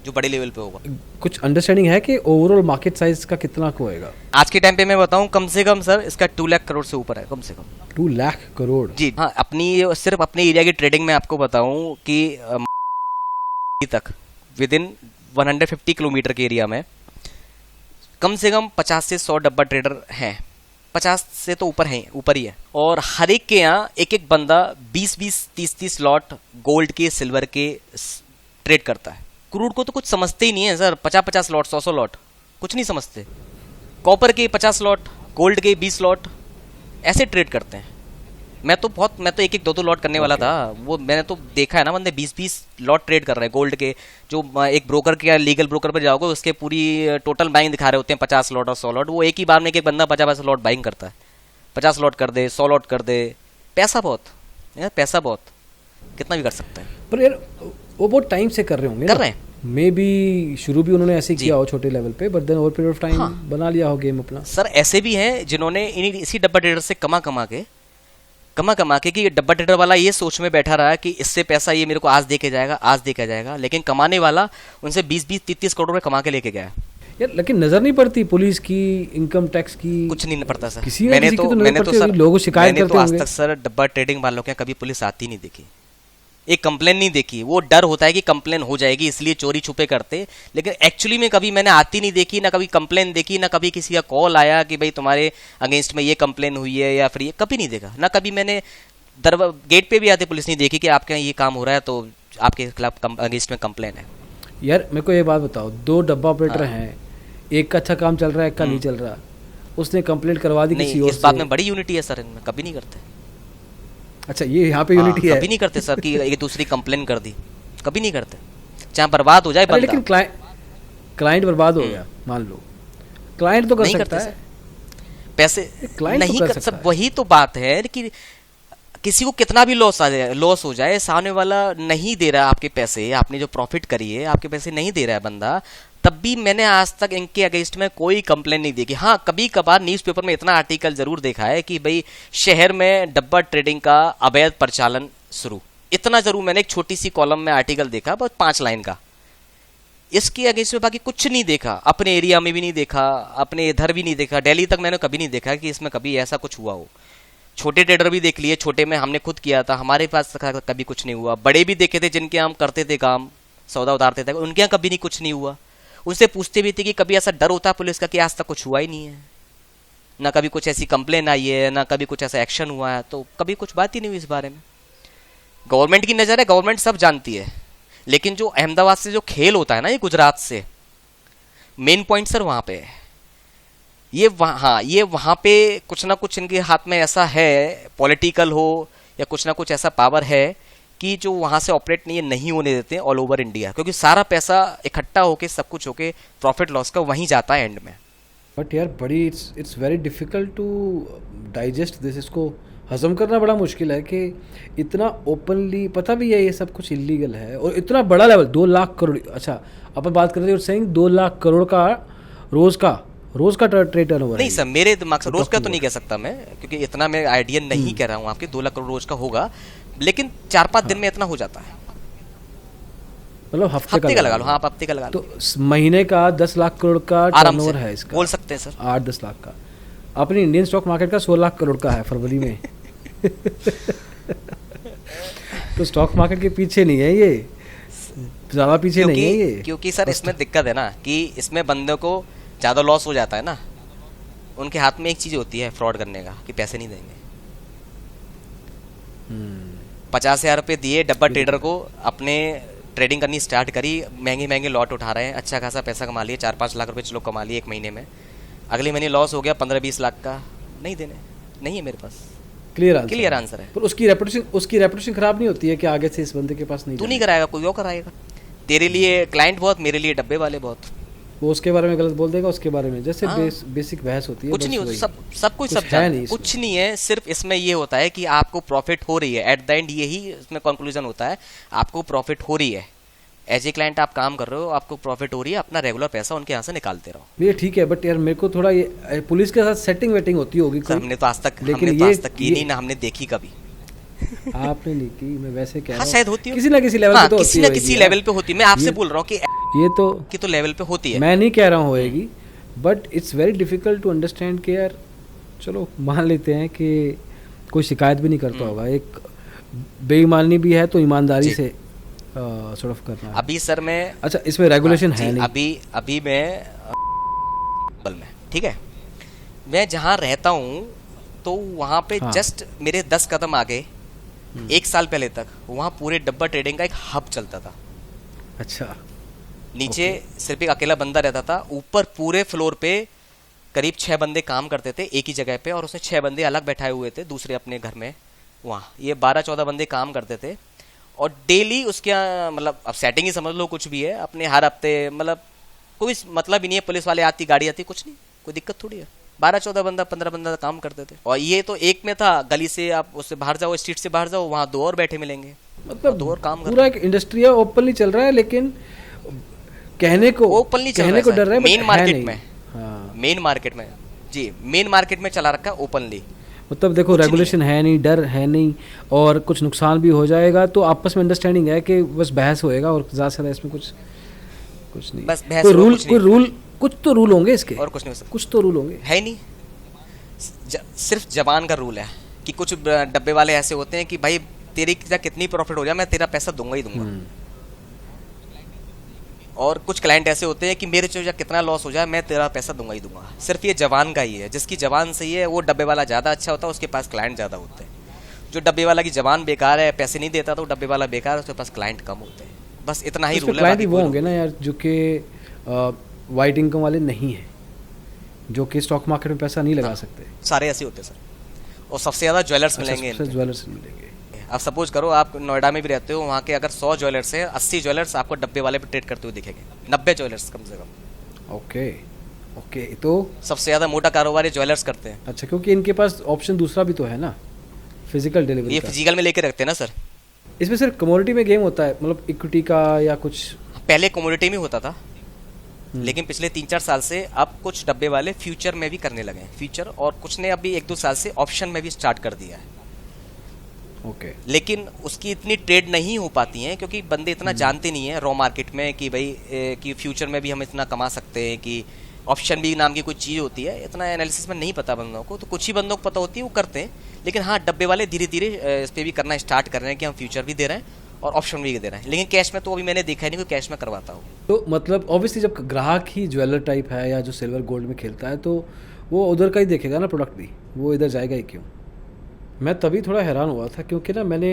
जो बड़े लेवल पे होगा। कुछ अंडरस्टैंडिंग है कि ओवरऑल मार्केट साइज का कितना को होएगा आज के टाइम पे? मैं बताऊं, कम से कम सर इसका 2 लाख करोड़ से ऊपर है, कम से कम 2 लाख करोड़। जी हाँ, सिर्फ अपने एरिया की ट्रेडिंग में आपको बताऊं कि तक विद इन 150 किलोमीटर के एरिया में कम से कम 50 से 100 डब्बा ट्रेडर हैं। 50 से तो ऊपर हैं, ऊपर ही है। और हर एक के यहाँ एक एक बंदा 20-20, 30-30 लॉट गोल्ड के, सिल्वर के ट्रेड करता है। क्रूड को तो कुछ समझते ही नहीं है सर। 50-50 लॉट, 100-100 लॉट, कुछ नहीं समझते। कॉपर के 50 लॉट, गोल्ड के 20 लॉट, ऐसे ट्रेड करते हैं। मैं तो 1-1, 2-2 लॉट करने वाला था। वो मैंने तो देखा है ना, बंदे 20-20 लॉट ट्रेड कर रहे हैं गोल्ड के। जो एक ब्रोकर के, लीगल ब्रोकर पर जाओगे, उसके पूरी टोटल बाइंग दिखा रहे होते हैं 50 लॉट और 100 लॉट। वो एक ही बार में एक बंदा 50 लॉट बाइंग करता है। 50 लॉट कर दे, 100 लॉट कर दे, पैसा बहुत यार, पैसा बहुत, कितना भी कर सकते हैं। पर यार वो बहुत टाइम से कर रहे होंगे, कर रहे हैं। मे बी शुरू भी उन्होंने ऐसे किया हो छोटे लेवल पे, but then over period of time बना लिया हो गेम अपना। सर ऐसे भी हैं जिन्होंने इसी डब्बा ट्रेडर से कमा कमा के कि डब्बा ट्रेडर वाला ये सोच में बैठा रहा कि इससे पैसा ये मेरे को आज दे के जाएगा, लेकिन कमाने वाला उनसे 20-20, 30-30 करोड़ रुपए कमा के लेके गया। यार लेकिन नजर नहीं पड़ती पुलिस की, इनकम टैक्स की, कुछ नहीं पड़ता सर। मैंने तो लोगों शिकायत करते होंगे। आज तक सर डब्बा ट्रेडिंग वालों के कभी पुलिस आती नहीं देखी, एक कंप्लेन नहीं देखी। वो डर होता है कि कंप्लेन हो जाएगी, इसलिए चोरी छुपे करते, लेकिन एक्चुअली में कभी मैंने आती नहीं देखी, ना कभी कंप्लेन देखी, ना कभी किसी का कॉल आया कि भाई तुम्हारे अगेंस्ट में ये कंप्लेन हुई है, या फिर ये कभी नहीं देखा। ना कभी मैंने गेट पे भी आते पुलिस नहीं देखी कि आपके यहाँ ये काम हो रहा है तो आपके खिलाफ अगेंस्ट में कंप्लेन है। यार मेरे को ये बात बताओ, 2 डब्बा ऑपरेटर हैं, एक का अच्छा काम चल रहा है, एक का नहीं चल रहा, उसने कंप्लेंट करवा दी किसी और से। इस बात में बड़ी यूनिटी है सर, इनमें कभी नहीं करते। अच्छा, ये यहाँ पे यूनिटी है? कभी नहीं करते सर कि एक दूसरी कंप्लेन कर दी, कभी नहीं करते, चाहे बर्बाद हो जाए बंदा। लेकिन क्लाइंट बर्बाद हो गया, मान लो, क्लाइंट तो कर सकता है, पैसे नहीं कर सकता। वही तो बात है कि किसी को कितना भी लॉस हो जाए, सामने वाला नहीं दे रहा आपके पैसे, आपने जो प्रॉफिट करी है आपके पैसे नहीं दे रहा है बंदा, तब भी मैंने आज तक इनके अगेंस्ट में कोई कंप्लेन नहीं देखी। हाँ, कभी कभार न्यूज़पेपर में इतना आर्टिकल जरूर देखा है कि भाई शहर में डब्बा ट्रेडिंग का अवैध प्रचलन शुरू, इतना जरूर मैंने एक छोटी सी कॉलम में आर्टिकल देखा, बस 5 लाइन का। इसके अगेंस्ट में बाकी कुछ नहीं देखा, अपने एरिया में भी नहीं देखा, अपने इधर भी नहीं देखा, दिल्ली तक मैंने कभी नहीं देखा कि इसमें कभी ऐसा कुछ हुआ हो। छोटे ट्रेडर भी देख लिए, छोटे में हमने खुद किया था, हमारे पास कभी कुछ नहीं हुआ। बड़े भी देखे थे जिनके हम करते थे काम, सौदा उतारते थे, उनके यहाँ कभी नहीं कुछ नहीं हुआ। उनसे पूछते भी थे कि कभी ऐसा डर होता है पुलिस का कि आज तक कुछ हुआ ही नहीं है, ना कभी कुछ ऐसी कंप्लेन आई है, ना कभी कुछ ऐसा एक्शन हुआ है, तो कभी कुछ बात ही नहीं हुई इस बारे में। गवर्नमेंट की नज़र है, गवर्नमेंट सब जानती है, लेकिन जो अहमदाबाद से जो खेल होता है ना, ये गुजरात से, मेन पॉइंट सर वहाँ पे है। ये वहाँ पे कुछ ना कुछ इनके हाथ में ऐसा है, पॉलिटिकल हो या कुछ ना कुछ ऐसा पावर है कि जो वहाँ से ऑपरेट नहीं होने देते हैं ऑल ओवर इंडिया, क्योंकि सारा पैसा इकट्ठा होके, सब कुछ होके, प्रॉफिट लॉस का वहीं जाता है एंड में। बट यार बड़ी it's very difficult to digest this, इसको हजम करना बड़ा मुश्किल है कि इतना ओपनली पता भी है ये सब कुछ इलीगल है, और इतना बड़ा लेवल 2 लाख करोड़। अच्छा, अपन बात कर रहे हैं 2 लाख करोड़ का रोज का ट्रेड टर्नओवर नहीं सर, मेरे दिमाग से रोज का तो नहीं कह सकता मैं, क्योंकि इतना मैं आइडिया नहीं कह रहा हूँ आपके 2 लाख करोड़ रोज का होगा, लेकिन 4-5 दिन में इतना हो जाता है। मतलब हफ्ते का लगा लो। हाँ, आप हफ्ते का लगा लो। तो महीने का 10 लाख करोड़ का टर्नओवर है इसका, बोल सकते हैं सर। 8-10 लाख का। अपनी इंडियन स्टॉक मार्केट का 16 लाख करोड़ का है फरवरी में। तो स्टॉक मार्केट के पीछे नहीं है ये, ज़्यादा पीछे नहीं है ये। क्योंकि सर इसमें दिक्कत है ना कि इसमें बंदे को ज़्यादा लॉस हो जाता है ना, उनके हाथ में एक चीज़ होती है फ्रॉड करने का कि पैसे नहीं देंगे। 50,000 रुपये दिए डब्बा ट्रेडर को, अपने ट्रेडिंग करनी स्टार्ट करी, महंगे महंगे लॉट उठा रहे हैं, अच्छा खासा पैसा कमा लिए, 4-5 लाख रुपए चलो कमा लिए एक महीने में, अगले महीने लॉस हो गया 15-20 लाख का, नहीं देने, नहीं है मेरे पास। क्लियर आंसर है। पर उसकी रेपुटेशन खराब नहीं होती है कि आगे से इस बंदे के पास नहीं तू नहीं कराएगा, कोई और कराएगा। तेरे लिए क्लाइंट बहुत, मेरे लिए डब्बे वाले बहुत। वो उसके बारे में गलत बोल देगा, उसके बारे में जैसे हाँ। बेसिक बहस होती है। कुछ नहीं होता, सब कुछ सब है नहीं, कुछ नहीं है। सिर्फ इसमें ये होता है कि आपको प्रॉफिट हो रही है, एट द एंड यही इसमें कंक्लूजन होता है, आपको प्रॉफिट हो रही है। एज ए क्लाइंट आप काम कर रहे हो, आपको प्रॉफिट हो रही है, अपना रेगुलर पैसा उनके यहाँ से निकालते रहो। ये ठीक है, बट यार मेरे को थोड़ा ये पुलिस के साथ सेटिंग वेटिंग होती होगी। हमने तो आज तक की नहीं ना, हमने देखी कभी। आपने नहीं की, मैं वैसे कह रहा हूं। शायद होती है किसी ना किसी लेवल पे तो होती है, किसी ना किसी लेवल पे होती है। मैं आपसे बोल रहा हूँ कि ये तो लेवल पे होती है। मैं नहीं कह रहा हूँ होएगी, but it's very difficult to understand कि यार चलो मान लेते हैं कि कोई शिकायत भी नहीं करता होगा, एक बेईमानी भी है तो ईमानदारी से सॉर्ट ऑफ करना है। अभी सर मैं, अच्छा इसमें रेगुलेशन है नहीं। अभी मैं में, ठीक है, मैं जहाँ रहता हूँ तो वहाँ पे जस्ट मेरे 10 कदम आगे 1 साल पहले तक वहाँ पूरे डब्बा ट्रेडिंग का एक हब चलता था। अच्छा। नीचे सिर्फ एक अकेला बंदा रहता था, ऊपर पूरे फ्लोर पे करीब 6 बंदे काम करते थे एक ही जगह पे, और उसमें 6 बंदे अलग बैठाए हुए थे दूसरे अपने घर में। वहाँ ये 12-14 बंदे काम करते थे, और डेली उसके मतलब अब सेटिंग ही समझ लो, कुछ भी है अपने हर हफ्ते, मतलब कोई मतलब ही नहीं है, पुलिस वाले आती, गाड़ी आती, कुछ नहीं, कोई दिक्कत थोड़ी है। 12-14 बंदा 15 बंदा काम करते थे। और ये तो एक में था, गली से आप उससे बाहर जाओ, स्ट्रीट से बाहर जाओ, वहाँ 2 और बैठे मिलेंगे, मतलब 2 और काम कर पूरा एक इंडस्ट्री है, ओपनली चल रहा है, लेकिन कहने को ओपनली कहने को डर रहा है, मेन मार्केट में। हाँ। मेन मार्केट में जी, मेन मार्केट में चला रखा है ओपनली। मतलब देखो रेगुलेशन है नहीं, डर है नहीं, और कुछ नुकसान भी हो जाएगा तो आपस में अंडरस्टैंडिंग है कि बस बहस होएगा, और ज़्यादा से ज़्यादा इसमें कुछ नहीं। बस बहस, कुछ तो रूल होंगे इसके, और कुछ नहीं, कुछ तो रूल होंगे। है नहीं, सिर्फ जबान का रूल है कि कुछ डब्बे वाले ऐसे होते हैं कि भाई तेरी कितनी प्रॉफिट हो जाए मैं तेरा पैसा दूंगा ही दूंगा, और कुछ क्लाइंट ऐसे होते हैं कि मेरे से कितना लॉस हो जाए मैं तेरा पैसा दूंगा ही दूंगा। सिर्फ ये जबान का ही है, जिसकी जबान सही है वो डब्बे वाला ज़्यादा अच्छा होता है, उसके पास क्लाइंट ज़्यादा होते हैं। जो डब्बे वाला की जबान बेकार है, पैसे नहीं देता, तो डब्बे वाला बेकार है, उसके पास क्लाइंट कम होते हैं। बस इतना ही रूल है। क्लाइंट वो होंगे ना यार जो कि वाइट इनकम वाले नहीं है, जो कि स्टॉक मार्केट में पैसा नहीं लगा सकते, सारे ऐसे होते हैं सर। और सबसे ज़्यादा ज्वेलर्स मिलेंगे, ज्वेलर्स मिलेंगे। अब सपोज करो आप नोएडा में भी रहते हो, वहाँ के अगर 100 ज्वेलर्स है, 80 ज्वेलर्स आपको डब्बे वाले पे ट्रेड करते हुए दिखेंगे, 90 ज्वेलर्स कम से कम। ओके तो सबसे ज़्यादा मोटा कारोबार ज्वेलर्स करते हैं। अच्छा, क्योंकि इनके पास ऑप्शन दूसरा भी तो है ना, फिजिकल डिलीवरी। ये फिजिकल में लेके रखते हैं ना सर। इसमें सिर्फ कमोडिटी में गेम होता है, मतलब इक्विटी का या कुछ? पहले कमोडिटी में होता था, लेकिन पिछले 3-4 साल से अब कुछ डब्बे वाले फ्यूचर में भी करने लगे हैं, फ्यूचर, और कुछ ने अभी 1-2 साल से ऑप्शन में भी स्टार्ट कर दिया है। ओके। लेकिन उसकी इतनी ट्रेड नहीं हो पाती हैं क्योंकि बंदे इतना जानते नहीं है रॉ मार्केट में कि भाई कि फ्यूचर में भी हम इतना कमा सकते हैं, कि ऑप्शन भी नाम की कोई चीज़ होती है, इतना एनालिसिस में नहीं पता बंदों को। तो कुछ ही बंदों को पता होती है, वो करते हैं। लेकिन हाँ, डब्बे वाले धीरे धीरे इस पर भी करना स्टार्ट कर रहे हैं कि हम फ्यूचर भी दे रहे हैं और ऑप्शन भी दे रहे हैं। लेकिन कैश में तो अभी मैंने देखा नहीं, कोई कैश में करवाता हूँ। तो मतलब ऑब्वियसली जब ग्राहक ही ज्वेलर टाइप है या जो सिल्वर गोल्ड में खेलता है, तो वो उधर का ही देखेगा ना प्रोडक्ट भी, वो इधर जाएगा ही क्यों? मैं तभी थोड़ा हैरान हुआ था क्योंकि ना मैंने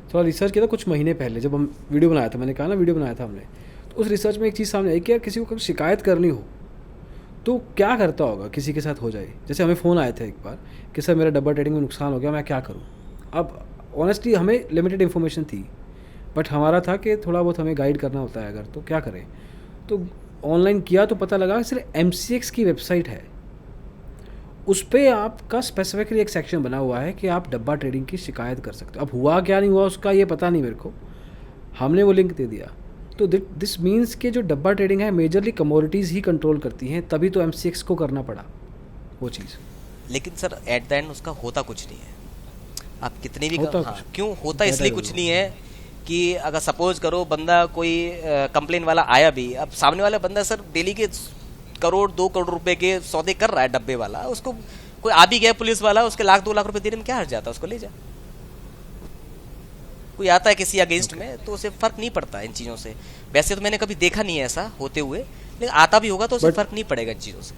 थोड़ा रिसर्च किया था कुछ महीने पहले, जब हम वीडियो बनाया था, मैंने कहा ना वीडियो बनाया था हमने, तो उस रिसर्च में एक चीज़ सामने आई कि यार किसी को शिकायत करनी हो तो क्या करता होगा, किसी के साथ हो जाए। जैसे हमें फ़ोन आए थे एक बार कि सर मेरा डब्बा ट्रेडिंग में नुकसान हो गया, मैं क्या करूँ। अब ऑनेस्टली हमें लिमिटेड इन्फॉर्मेशन थी, बट हमारा था कि थोड़ा बहुत हमें गाइड करना होता है अगर, तो क्या करें। तो ऑनलाइन किया तो पता लगा सिर्फ MCX की वेबसाइट है, उस पर आपका स्पेसिफिकली एक सेक्शन बना हुआ है कि आप डब्बा ट्रेडिंग की शिकायत कर सकते हो। अब हुआ क्या नहीं हुआ उसका ये पता नहीं मेरे को, हमने वो लिंक दे दिया। तो दिस मीन्स कि जो डब्बा ट्रेडिंग है मेजरली कमोडिटीज़ ही कंट्रोल करती हैं, तभी तो MCX को करना पड़ा वो चीज़। लेकिन सर एट द एंड उसका होता कुछ नहीं है, आप कितने भी होता क्यों होता इसलिए कुछ नहीं है कि अगर सपोज करो बंदा कोई कंप्लेन वाला आया भी, अब सामने वाला बंदा सर डेली के 1-2 करोड़ रुपए के सौदे कर रहा है डब्बे वाला, उसको कोई आ भी गया पुलिस वाला, उसके लाख 2 लाख रुपए देने में क्या हर्ज जाता है, उसको ले जा। कोई आता है किसी अगेंस्ट में तो उसे फर्क नहीं पड़ता इन चीज़ों से। वैसे तो मैंने कभी देखा नहीं है ऐसा होते हुए, लेकिन आता भी होगा तो उसे फर्क नहीं पड़ेगा इन चीज़ों से।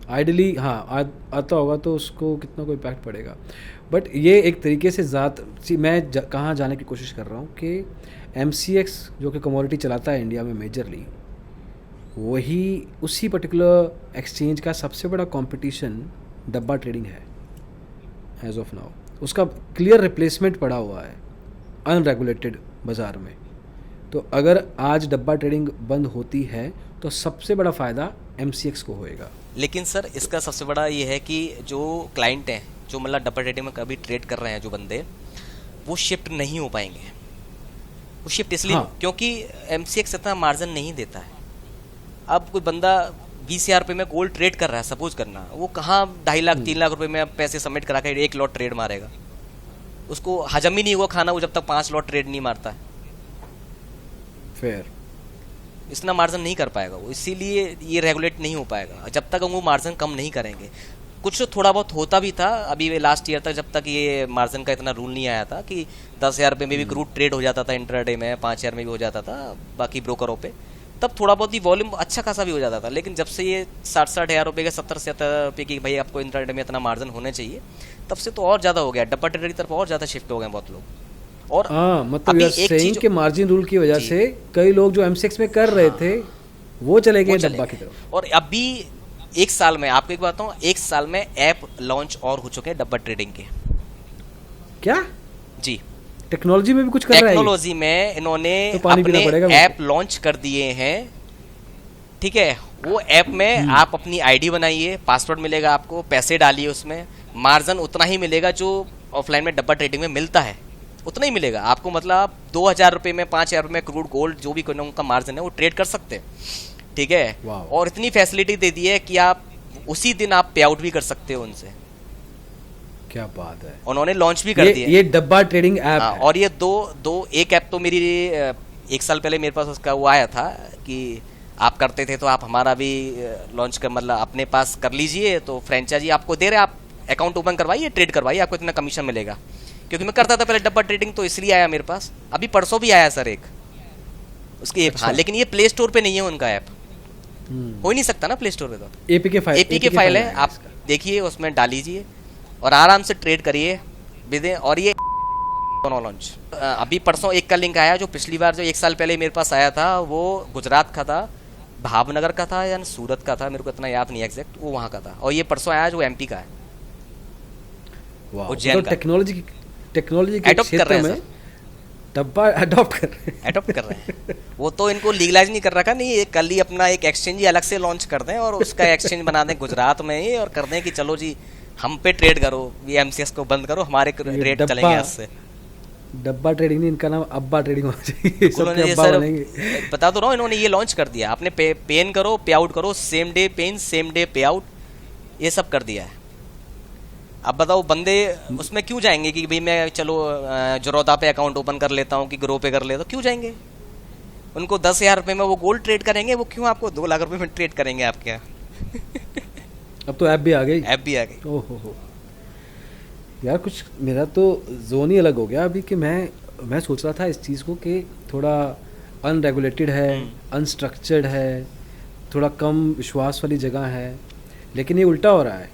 आइडली हाँ, आता होगा तो उसको कितना कोई इम्पैक्ट पड़ेगा। बट ये एक तरीके से मैं कहाँ जाने की कोशिश कर रहा हूँ कि MCX जो कि कमोडिटी चलाता है इंडिया में मेजरली, वही उसी पर्टिकुलर एक्सचेंज का सबसे बड़ा कंपटीशन डब्बा ट्रेडिंग है एज ऑफ नाउ। उसका क्लियर रिप्लेसमेंट पड़ा हुआ है अनरेगुलेटेड बाज़ार में। तो अगर आज डब्बा ट्रेडिंग बंद होती है तो सबसे बड़ा फ़ायदा MCX को होएगा। लेकिन सर इसका सबसे बड़ा ये है कि जो क्लाइंट हैं, जो मतलब डब्बा ट्रेडिंग में कभी ट्रेड कर रहे हैं जो बंदे, वो शिफ्ट नहीं हो पाएंगे। वो शिफ्ट इसलिए क्योंकि MCX इतना मार्जिन नहीं देता है। अब कोई बंदा 20,000 रुपये में गोल्ड ट्रेड कर रहा है, सपोज करना, वो कहाँ 2.5 लाख 3 लाख रुपए में अब पैसे सबमिट करा कर 1 लॉट ट्रेड मारेगा। उसको हजम ही नहीं हुआ खाना वो जब तक 5 लॉट ट्रेड नहीं मारता है। फेयर इतना मार्जिन नहीं कर पाएगा वो, इसीलिए ये रेगुलेट नहीं हो पाएगा जब तक हम वो मार्जिन कम नहीं करेंगे। कुछ तो थोड़ा बहुत होता भी था अभी लास्ट ईयर तक, जब तक ये मार्जिन का इतना रूल नहीं आया था कि 10,000 रुपये में भी क्रूड ट्रेड हो जाता था इंट्राडे में, 5,000 में भी हो जाता था बाकी ब्रोकरों पे, तब थोड़ा बहुत ही वॉल्यूम अच्छा खासा भी हो जाता था। लेकिन जब से ये 60-60 हज़ार रुपये का 70-70 रुपये की भाई आपको इंट्राडे में इतना मार्जिन होने चाहिए, तब से तो और ज़्यादा हो गया, डब्बा ट्रेडर की तरफ और ज़्यादा शिफ्ट हो गए बहुत लोग। और मतलब यार सेइंग के मार्जिन रूल की वजह से कई लोग जो MCX में कर रहे थे वो चले गए डब्बा की तरफ। और अभी 1 साल में आपको एक बात बताऊं, 1 साल में ऐप लॉन्च और हो चुके हैं डब्बा ट्रेडिंग के। क्या जी, टेक्नोलॉजी में भी कुछ कर रहा है? टेक्नोलॉजी में इन्होंने तो अपने ऐप लॉन्च कर दिए हैं, ठीक है। वो ऐप में आप अपनी आईडी बनाइए, पासवर्ड मिलेगा आपको, पैसे डालिए उसमें, मार्जिन उतना ही मिलेगा जो ऑफलाइन में डब्बा ट्रेडिंग में मिलता है, उतना ही मिलेगा आपको। मतलब आप 2,000 रुपये में 5,000 रुपये में क्रूड गोल्ड जो भी उनका मार्जिन है वो ट्रेड कर सकते हैं, ठीक है। और इतनी फैसिलिटी दे दी है कि आप उसी दिन आप पे आउट भी कर सकते हो उनसे। क्या बात है, उन्होंने लॉन्च भी कर दिया ये डब्बा ट्रेडिंग ऐप है। और ये एक ऐप तो मेरी 1 साल पहले मेरे पास उसका वो आया था कि आप करते थे तो आप हमारा भी लॉन्च कर, मतलब अपने पास कर लीजिए, तो फ्रेंचाइजी आपको दे रहे, आप अकाउंट ओपन करवाइए, ट्रेड करवाइए, आपको इतना कमीशन मिलेगा। क्योंकि मैं करता था पहले डब्बा ट्रेडिंग, तो इसलिए आया मेरे पास। अभी परसों भी आया सर एक उसकी ऐप। अच्छा। हाँ, लेकिन ये प्ले स्टोर पे नहीं है उनका ऐप, हो ही नहीं सकता ना प्ले स्टोर पे। तो APK फाइल है, आप देखिए उसमें डालीजिए और आराम से ट्रेड करिए विद। और ये लॉन्च अभी परसों एक का लिंक आया, जो पिछली बार जो 1 साल पहले मेरे पास आया था वो गुजरात का था, भावनगर का था या सूरत का था, मेरे को इतना याद नहीं एग्जैक्ट, वो वहाँ का था। और ये परसों आया जो MP का है, उज्जैन का। टेक्नोलॉजी के क्षेत्र में डब्बा अडॉप्ट कर रहे हैं। वो तो इनको लीगलाइज नहीं कर रखा, नहीं ये कल ही अपना एक एक्सचेंज ही अलग से लॉन्च कर दें और उसका एक्सचेंज बना दें गुजरात में ही, और कर दें कि चलो जी हम पे ट्रेड करो, ये MCX को बंद करो, हमारे रेट चलेंगे आज से। डब्बा ट्रेडिंग नहीं, इनका नाम अब्बा ट्रेडिंग होना चाहिए। उन्होंने ये सर बता तो रहा हूँ, इन्होंने ये लॉन्च कर दिया, आपने पे इन करो, पे आउट करो, सेम डे पे इन सेम डे पे आउट, ये सब कर दिया है। अब बताओ बंदे उसमें क्यों जाएंगे कि भाई मैं चलो जरोदा पे अकाउंट ओपन कर लेता हूँ कि ग्रो पे कर लेता हूँ, क्यों जाएंगे? उनको 10,000 रुपये में वो गोल्ड ट्रेड करेंगे, वो क्यों आपको 2 लाख रुपये में ट्रेड करेंगे आपके यहाँ? अब तो ऐप भी आ गई। ओहो हो यार, कुछ मेरा तो जोन ही अलग हो गया अभी कि मैं सोच रहा था इस चीज़ को कि थोड़ा अनरेगुलेटेड है, अनस्ट्रक्चर्ड है, थोड़ा कम विश्वास वाली जगह है, लेकिन ये उल्टा हो रहा है।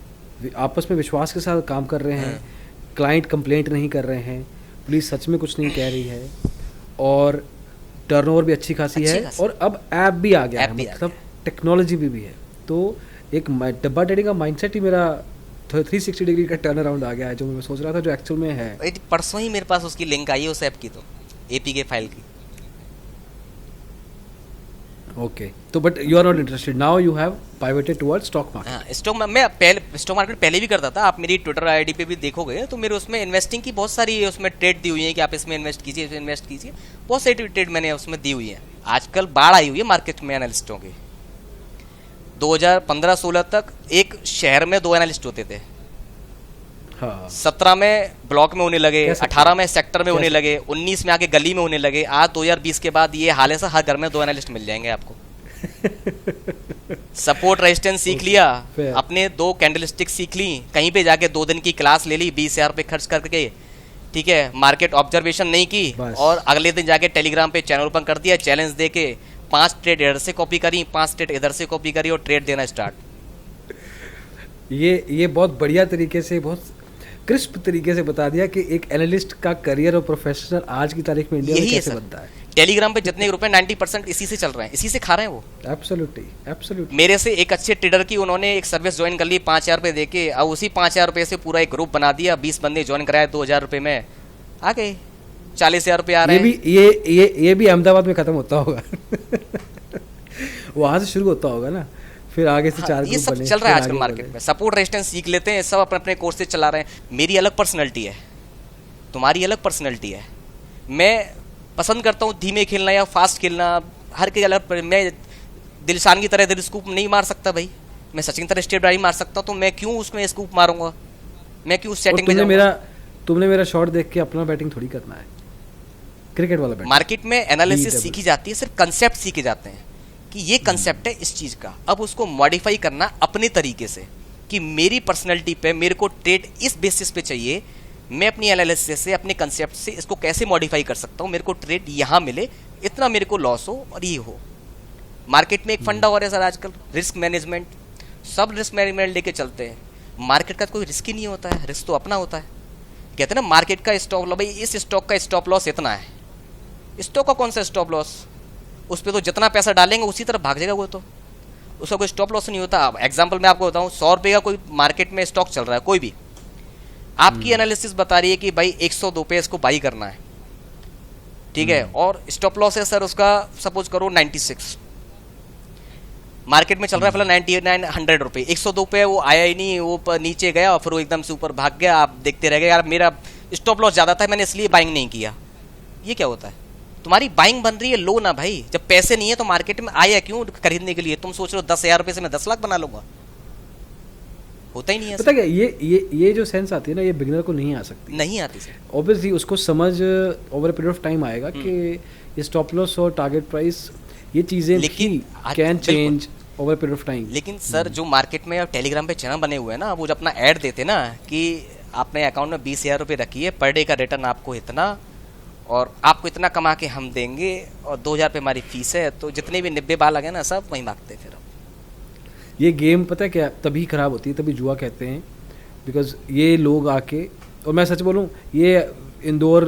आपस में विश्वास के साथ काम कर रहे हैं, क्लाइंट कंप्लेंट नहीं कर रहे हैं, पुलिस सच में कुछ नहीं कह रही है, और टर्नओवर भी अच्छी खासी है, और अब ऐप भी आ गया है, मतलब टेक्नोलॉजी भी है। तो एक डब्बा ट्रेडिंग का माइंडसेट ही मेरा 360 डिग्री का टर्न अराउंड आ गया है, जो मैं सोच रहा था जो एक्चुअल में है। परसों ही मेरे पास उसकी लिंक आई है उस ऐप की, तो APK फाइल की। ओके, तो but you are not interested now, you have pivoted towards stock market. हाँ, स्टॉक मार्केट पहले भी करता था, आप मेरी ट्विटर आईडी पे भी देखोगे तो मेरे उसमें इन्वेस्टिंग की बहुत सारी उसमें ट्रेड दी हुई है कि आप इसमें इन्वेस्ट कीजिए, इसमें इन्वेस्ट कीजिए, बहुत सारी ट्रेड मैंने उसमें दी हुई है। आजकल बाढ़ आई हुई है मार्केट में एनालिस्टों की। 2015-16 तक एक शहर में 2 एनालिस्ट होते थे, 17 में ब्लॉक में होने लगे, 18 में सेक्टर में होने लगे, 19 में आके गली में होने लगे। आज 2020 के बाद ये हाल है, हर घर में 2 एनालिस्ट मिल जाएंगे आपको। सपोर्ट रेजिस्टेंस सीख लिया, fair. अपने 2 कैंडलस्टिक सीख ली, कहीं पे जाके 2 दिन की क्लास ले ली 20,000 रुपये खर्च करके, ठीक है, मार्केट ऑब्जर्वेशन नहीं की, बस। और अगले दिन जाके टेलीग्राम पे चैनल ओपन कर दिया, चैलेंज दे के 5 ट्रेड इधर से कॉपी करी, 5 ट्रेड इधर से कॉपी करी और ट्रेड देना स्टार्ट। ये बहुत बढ़िया तरीके से, बहुत क्रिस्प तरीके से बता दिया कि एक एनालिस्ट का करियर और प्रोफेशनल आज की तारीख में इंडिया में यही है कैसे सर। बनता है। टेलीग्राम पे जितने रुपए 90% इसी से चल रहे हैं, इसी से खा रहे हैं वो। Absolutely, absolutely. मेरे से एक अच्छे ट्रेडर की उन्होंने एक सर्विस ज्वाइन कर ली 5,000 रुपये दे के, और उसी 5,000 रुपये से पूरा एक ग्रुप बना दिया, 20 बंदे ज्वाइन कराए 2,000 रुपये में, आ गए 40,000 रुपये आ रहे हैं। ये भी अहमदाबाद में खत्म होता होगा। वहां से शुरू होता होगा ना, फिर आगे से 4 ये ग्रुप सब बने, चल रहा है फिर आजकल आगे मार्केट बढ़े। में। सपोर्ट रेजिस्टेंस सीख लेते हैं, सब अपने अपने कोर्सेज चला रहे हैं। मेरी अलग पर्सनैलिटी है, तुम्हारी अलग पर्सनैलिटी है। मैं पसंद करता हूँ धीमे खेलना या फास्ट खेलना, हर के अलग। मैं दिलशान की तरह इधर स्कूप नहीं मार सकता भाई, मैं सचिन तरह स्टेट ड्राइव मार सकता हूँ, तो मैं क्यों उसमें स्कूप मारूंगा, मैं क्यों सेटिंग में जाऊंगा? तुमने मेरा शॉट देख के अपना बैटिंग थोड़ी करना है, क्रिकेट वाला बैटिंग। मार्केट में एनालिसिस सीखी जाती है, सिर्फ कंसेप्ट सीखे जाते हैं कि ये कंसेप्ट है इस चीज़ का, अब उसको मॉडिफाई करना अपने तरीके से कि मेरी पर्सनैलिटी पे मेरे को ट्रेड इस बेसिस पे चाहिए, मैं अपनी एनालिसिस से, अपने कंसेप्ट से इसको कैसे मॉडिफाई कर सकता हूँ, मेरे को ट्रेड यहाँ मिले, इतना मेरे को लॉस हो और ये हो। मार्केट में एक फंडा हो रहा है सर आजकल, रिस्क मैनेजमेंट। सब रिस्क मैनेजमेंट लेके चलते हैं, मार्केट का कोई रिस्क ही नहीं होता है, रिस्क तो अपना होता है। कहते हैं ना मार्केट का स्टॉप लॉस, भाई इस स्टॉक का स्टॉप लॉस इतना है, स्टॉक का कौन सा स्टॉप लॉस, उस पर तो जितना पैसा डालेंगे उसी तरफ भाग जाएगा वो, तो उसका कोई स्टॉप लॉस नहीं होता। अब एग्जांपल मैं आपको बताऊं, 100 रुपये का कोई मार्केट में स्टॉक चल रहा है कोई भी, आपकी एनालिसिस बता रही है कि भाई 102 पे इसको बाई करना है, ठीक है, और स्टॉप लॉस है सर उसका सपोज करो 96, मार्केट में चल रहा है फिलहाल 99 100 रुपये, 102 पे वो आया ही नहीं, वो नीचे गया और फिर वो एकदम से ऊपर भाग गया, आप देखते रह गए यार मेरा स्टॉप लॉस ज़्यादा था मैंने इसलिए बाइंग नहीं किया। ये क्या होता है? तुम्हारी बाइंग बन रही है लो ना भाई, जब पैसे नहीं है तो मार्केट में आया क्यों खरीदने के लिए? तुम सोच रहे हो 10,000 रुपये से मैं 10 लाख बना लूंगा, होता ही नहीं है। पता क्या, ये जो सेंस आती है ना, ये बिगिनर को नहीं आ सकती, नहीं आती सर। ऑब्वियसली उसको समझ ओवर पीरियड ऑफ टाइम आएगा कि ये स्टॉप लॉस और टारगेट प्राइस, ये चीज़ें लेकिन can change over period of time. लेकिन सर जो मार्केट में टेलीग्राम पे चैनल बने हुए हैं ना, वो जो अपना ऐड देते ना कि आपने अकाउंट में 20,000 रुपये रखिए, पर डे का रिटर्न आपको इतना, और आपको इतना कमा के हम देंगे, और 2,000 रुपये हमारी फीस है, तो जितने भी 90 बाल लगे ना सब वहीं भागते फिर। ये गेम पता है क्या तभी ख़राब होती है, तभी जुआ कहते हैं, बिकॉज ये लोग आके, और मैं सच बोलूँ, ये इंदौर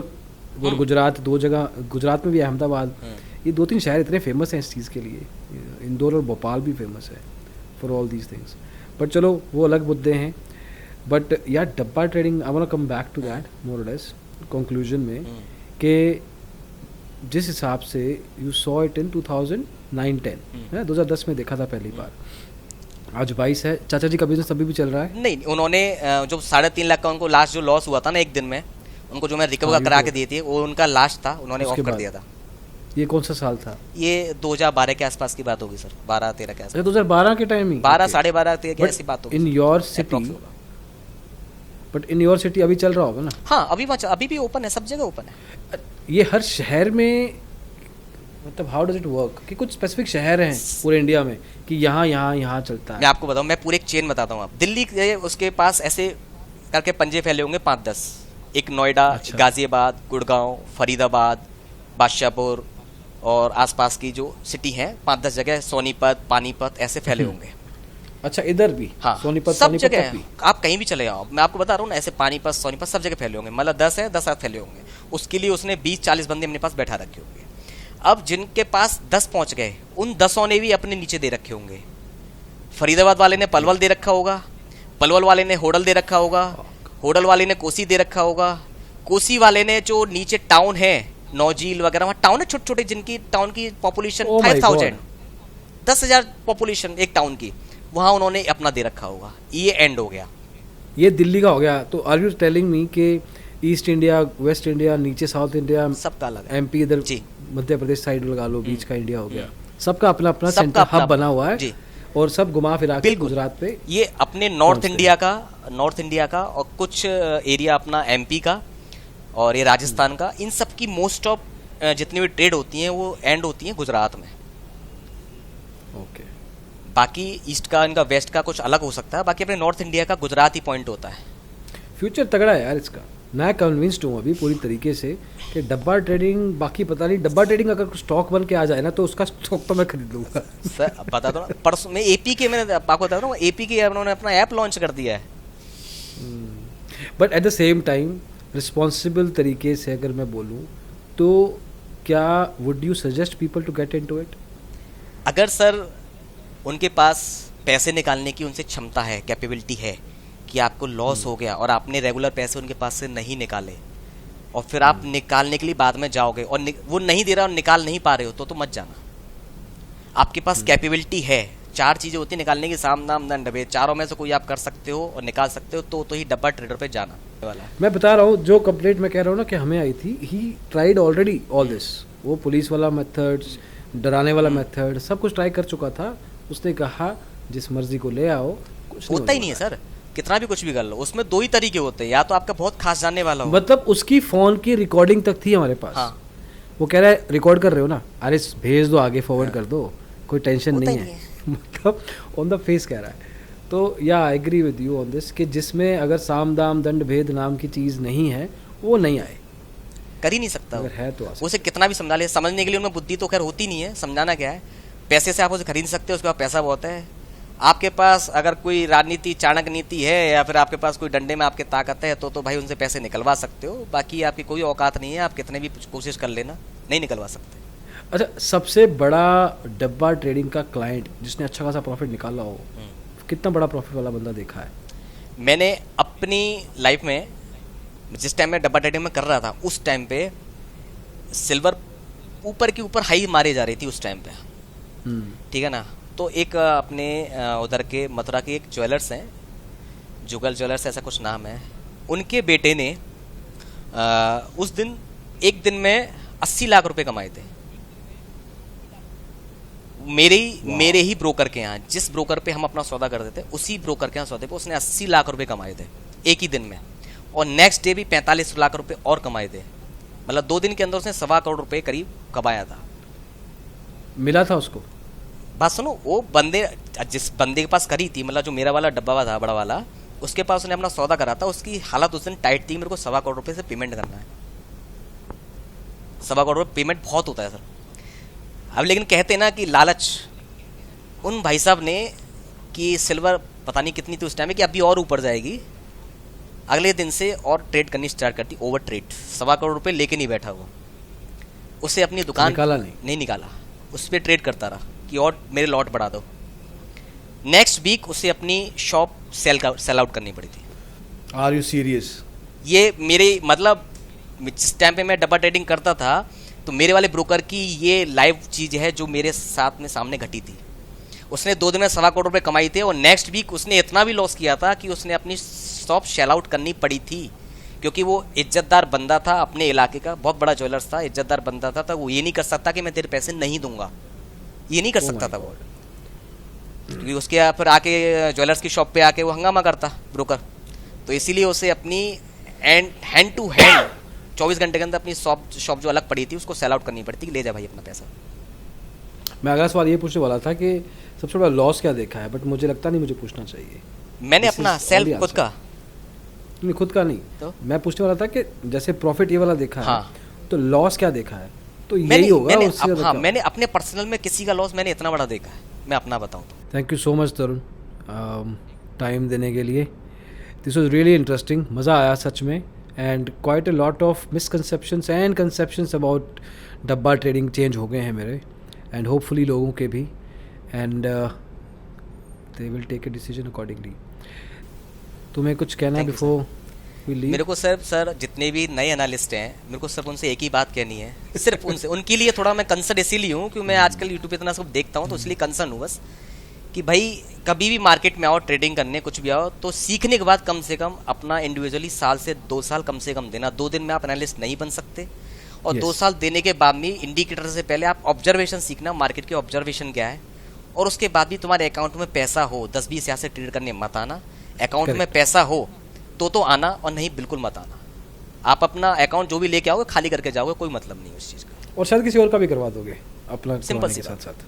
और गुजरात, 2 जगह, गुजरात में भी अहमदाबाद, ये 2-3 शहर इतने फेमस हैं इस चीज़ के लिए, इंदौर और भोपाल भी फेमस है for all these things. But चलो वो अलग मुद्दे हैं। बट यार dabba trading, I want to come back to that more और लेस कंक्लूजन में, कि जिस हिसाब से यू सॉ इट इन 2009-10 है, 2010 में देखा था पहली बार, आज 22 है। चाचा जी का बिजनेस अभी भी चल रहा है? नहीं, उन्होंने जो 3.5 लाख का उनको लास्ट जो लॉस हुआ था ना एक दिन में, उनको जो मैं रिकवर करा के दी थी, वो उनका लास्ट था, उन्होंने ऑफ कर दिया था। ये कौन सा साल था? ये 2012 के आसपास की बात होगी सर, 12-13 के आसपास। 2012 के टाइम ही? 12, 12.5 की ऐसी बात होगी। In your city, but in your city अभी चल रहा होगा ना? हाँ, अभी भी ओपन है, सब जगह ओपन है। ये हर शहर में, मतलब हाउ डज इट वर्क, कि कुछ स्पेसिफिक शहर हैं पूरे इंडिया में कि यहाँ चलता है? मैं आपको बताऊँ, मैं पूरे एक चेन बताता हूँ। आप दिल्ली के उसके पास ऐसे करके पंजे फैले होंगे 5-10, एक नोएडा, अच्छा। गाजियाबाद, गुड़गांव, फरीदाबाद, बादशाहपुर और आसपास की जो सिटी हैं 5-10 जगह, सोनीपत, पानीपत, ऐसे फैले होंगे। अच्छा, इधर भी? हाँ, सोनीपत, सब पानीपत जगह भी? आप कहीं भी चले जाओ, मैं आपको बता रहा हूँ ना, ऐसे पानीपत, सोनीपत सब जगह फैले होंगे। मतलब 10 है, 10 फैले होंगे, उसके लिए उसने 20-40 बंदे अपने पास बैठा रखे होंगे। अब जिनके पास 10 पहुंच गए, उन 10 ने भी अपने नीचे दे रखे होंगे। फरीदाबाद वाले ने पलवल दे रखा होगा, पलवल वाले ने होडल दे रखा होगा, होडल वाले ने कोसी दे रखा होगा, कोसी वाले ने जो नीचे टाउन है, नौजील वगैरह, वहाँ टाउन है छोटे छोटे, जिनकी टाउन की पॉपुलेशन 5,000, 10,000 पॉपुलेशन एक टाउन की, वहाँ उन्होंने अपना दे रखा होगा। ये एंड हो गया, ये दिल्ली का हो गया। तो आर यू टेलिंग मी कि ईस्ट इंडिया, वेस्ट इंडिया, नीचे साउथ इंडिया, सबका अलग है। एमपी इधर, जी, मध्य प्रदेश साइड लगा लो, बीच का इंडिया हो गया, सबका अपना अपना सबका सेंटर अपना हब बना हुआ है जी। और सब घुमा फिरा के गुजरात पे ये अपने नॉर्थ इंडिया का और कुछ एरिया अपना एमपी का और ये राजस्थान का, इन सब की मोस्ट ऑफ जितनी भी ट्रेड होती हैं वो एंड होती हैं गुजरात में। ओके, बाकी ईस्ट का इनका वेस्ट का कुछ अलग हो सकता है, बाकी अपने नॉर्थ इंडिया का गुजरात ही पॉइंट होता है। फ्यूचर तगड़ा है यार इसका। मैं कन्विंस्ड हूँ अभी पूरी तरीके से कि डब्बा ट्रेडिंग, बाकी पता नहीं, डब्बा ट्रेडिंग अगर कुछ स्टॉक बन के आ जाए ना तो उसका स्टॉक तो मैं खरीद लूँगा। सर अब बता दो ना, परसों में एपी के, मैंने आपको बता रहा हूँ, एपी के उन्होंने अपना ऐप लॉन्च कर दिया है। But at the same time responsible तरीके से अगर मैं बोलूँ तो क्या would you suggest people to get into it? अगर सर उनके पास पैसे निकालने की उनसे क्षमता है, कैपेबिलिटी है, कि आपको लॉस हो गया और आपने रेगुलर पैसे उनके पास से नहीं निकाले और फिर आप निकालने के लिए बाद में जाओगे और वो नहीं दे रहा और निकाल नहीं पा रहे हो तो मत जाना। आपके पास कैपेबिलिटी है, 4 चीज़ें होती है निकालने की, साम दाम दंड भेद, चारों में से कोई आप कर सकते हो और निकाल सकते हो तो ही डब्बा ट्रेडर पे जाना वाला। मैं बता रहा हूँ जो कंप्लेंट मैं कह रहा हूँ ना कि हमें आई थी, he tried already all this, वो पुलिस वाला मेथड्स, डराने वाला मेथड, सब कुछ ट्राई कर चुका था। उसने कहा जिस मर्जी को ले आओ, कुछ होता ही नहीं है सर, कितना भी कुछ भी कर लो, उसमें 2 ही तरीके होते हैं, या तो आपका बहुत खास जानने वाला हो, मतलब उसकी फोन की रिकॉर्डिंग तक थी हमारे पास। हाँ। वो कह रहा है रिकॉर्ड कर रहे हो ना, अरे भेज दो आगे, फॉरवर्ड कर दो, कोई टेंशन नहीं है। मतलब ऑन द फेस कह रहा है। तो या I agree with you on this कि जिसमें अगर साम दाम दंड भेद नाम की चीज़ नहीं है वो नहीं आए, कर ही नहीं सकता। अगर है तो उसे कितना भी समझा ले, समझने के लिए उनमें बुद्धि तो खैर होती नहीं है। समझाना क्या है, पैसे से आप उसे खरीद सकते हो, उसके पास पैसा बहुत है। आपके पास अगर कोई राजनीति चाणक्य नीति है या फिर आपके पास कोई डंडे में आपके ताकत है तो भाई उनसे पैसे निकलवा सकते हो, बाकी आपकी कोई औकात नहीं है, आप कितने भी कोशिश कर लेना नहीं निकलवा सकते। अच्छा, सबसे बड़ा डब्बा ट्रेडिंग का क्लाइंट जिसने अच्छा खासा प्रॉफिट निकाला हो, कितना बड़ा प्रॉफिट वाला बंदा देखा है? मैंने अपनी लाइफ में जिस टाइम में डब्बा ट्रेडिंग में कर रहा था उस टाइम पे सिल्वर ऊपर की ऊपर हाई मारी जा रही थी उस टाइम पे, ठीक है ना। तो एक अपने उधर के मथुरा के एक ज्वेलर्स हैं, जुगल ज्वेलर्स ऐसा कुछ नाम है, उनके बेटे ने उस दिन एक दिन में 80 लाख रुपए कमाए थे मेरे ही ब्रोकर के यहाँ। जिस ब्रोकर पे हम अपना सौदा करते थे उसी ब्रोकर के यहाँ सौदे पे उसने 80 लाख रुपए कमाए थे एक ही दिन में, और नेक्स्ट डे भी 45 लाख रुपए और कमाए थे। मतलब 2 दिन के अंदर उसने 1.25 करोड़ रुपए करीब कमाया था। मिला था उसको? बात सुनो, वो बंदे जिस बंदे के पास करी थी, मतलब जो मेरा वाला डब्बा था बड़ा वाला, उसके पास उसने अपना सौदा करा था, उसकी हालत उस दिन टाइट थी, मेरे को 1.25 करोड़ रुपए से पेमेंट करना है। 1.25 करोड़ रुपये पेमेंट बहुत होता है सर। अब लेकिन कहते ना कि लालच, उन भाई साहब ने कि सिल्वर पता नहीं कितनी थी उस टाइम में कि अभी और ऊपर जाएगी, अगले दिन से और ट्रेड करनी स्टार्ट करती, ओवर ट्रेड। 1.25 करोड़ रुपये लेके नहीं बैठा वो, उसे अपनी दुकान निकाला नहीं निकाला, उस पर ट्रेड करता रहा कि और मेरे लॉट बढ़ा दो। नेक्स्ट वीक उसे अपनी शॉप सेल आउट करनी पड़ी थी। Are you serious? ये मेरे मतलब जिस टाइम पे मैं डब्बा ट्रेडिंग करता था तो मेरे वाले ब्रोकर की ये लाइव चीज़ है जो मेरे साथ में सामने घटी थी। उसने 2 दिन में 1.25 करोड़ रुपये कमाई थे और नेक्स्ट वीक उसने इतना भी लॉस किया था कि उसने अपनी शॉप सेल आउट करनी पड़ी थी, क्योंकि वो इज्जतदार बंदा था, अपने इलाके का बहुत बड़ा ज्वेलर्स था, इज्जतदार बंदा था, तो वो ये नहीं कर सकता कि मैं तेरे पैसे नहीं दूंगा, ये नहीं कर सकता था वो, क्योंकि उसके फिर आके ज्वेलर्स की शॉप पे आके वो हंगामा करता ब्रोकर। तो इसीलिए उसे अपनी हैंड टू हैंड 24 घंटे के अंदर अपनी शॉप जो अलग पड़ी थी उसको सेल आउट करनी पड़ती, ले जा भाई अपना पैसा। मैं अगला सवाल ये पूछने वाला था कि सबसे बड़ा लॉस क्या देखा है, बट मुझे लगता नहीं मुझे पूछना चाहिए। मैंने अपना सेल्फ खुद का नहीं, खुद का नहीं तो मैं पूछने वाला था कि जैसे प्रॉफिट ये वाला देखा है, तो लॉस क्या देखा है? तो यही होगा उससे ज़्यादा। हाँ, मैंने अपने पर्सनल में किसी का लॉस मैंने इतना बड़ा देखा है, मैं अपना बताऊँ तो। Thank you so much Tarun, time देने के लिए। दिस वॉज रियली इंटरेस्टिंग, मज़ा आया सच में, and quite a lot of misconceptions and conceptions about dabba trading change हो गए हैं मेरे, एंड होपफुली लोगों के भी, and they will take a decision accordingly. तुम्हें कुछ कहना है बिफोर वी लीव? मेरे को सर जितने भी नए एनालिस्ट हैं, मेरे को सिर्फ उनसे एक ही बात कहनी है, सिर्फ उनसे, उनके लिए थोड़ा मैं कंसर्न इसीलिए हूँ क्योंकि मैं आजकल यूट्यूब पे इतना सब देखता हूँ, तो इसलिए कंसर्न हूँ बस कि भाई कभी भी मार्केट में आओ, ट्रेडिंग करने कुछ भी आओ, तो सीखने के बाद कम से कम अपना इंडिविजुअली 1 साल से 2 साल कम से कम देना। 2 दिन में आप एनालिस्ट नहीं बन सकते, और 2 साल देने के बाद भी इंडिकेटर से पहले आप ऑब्जर्वेशन सीखना, मार्केट के ऑब्जर्वेशन क्या है, और उसके बाद भी तुम्हारे अकाउंट में पैसा हो, 10-20 हज़ार से ट्रेड करने मत आना। अकाउंट में पैसा हो तो आना, और नहीं बिल्कुल मत आना। आप अपना अकाउंट जो भी लेके आओगे खाली करके जाओगे, कोई मतलब नहीं उस चीज़ का, और शायद किसी और का भी करवा दोगे अपना सिंपल सी साथ साथ।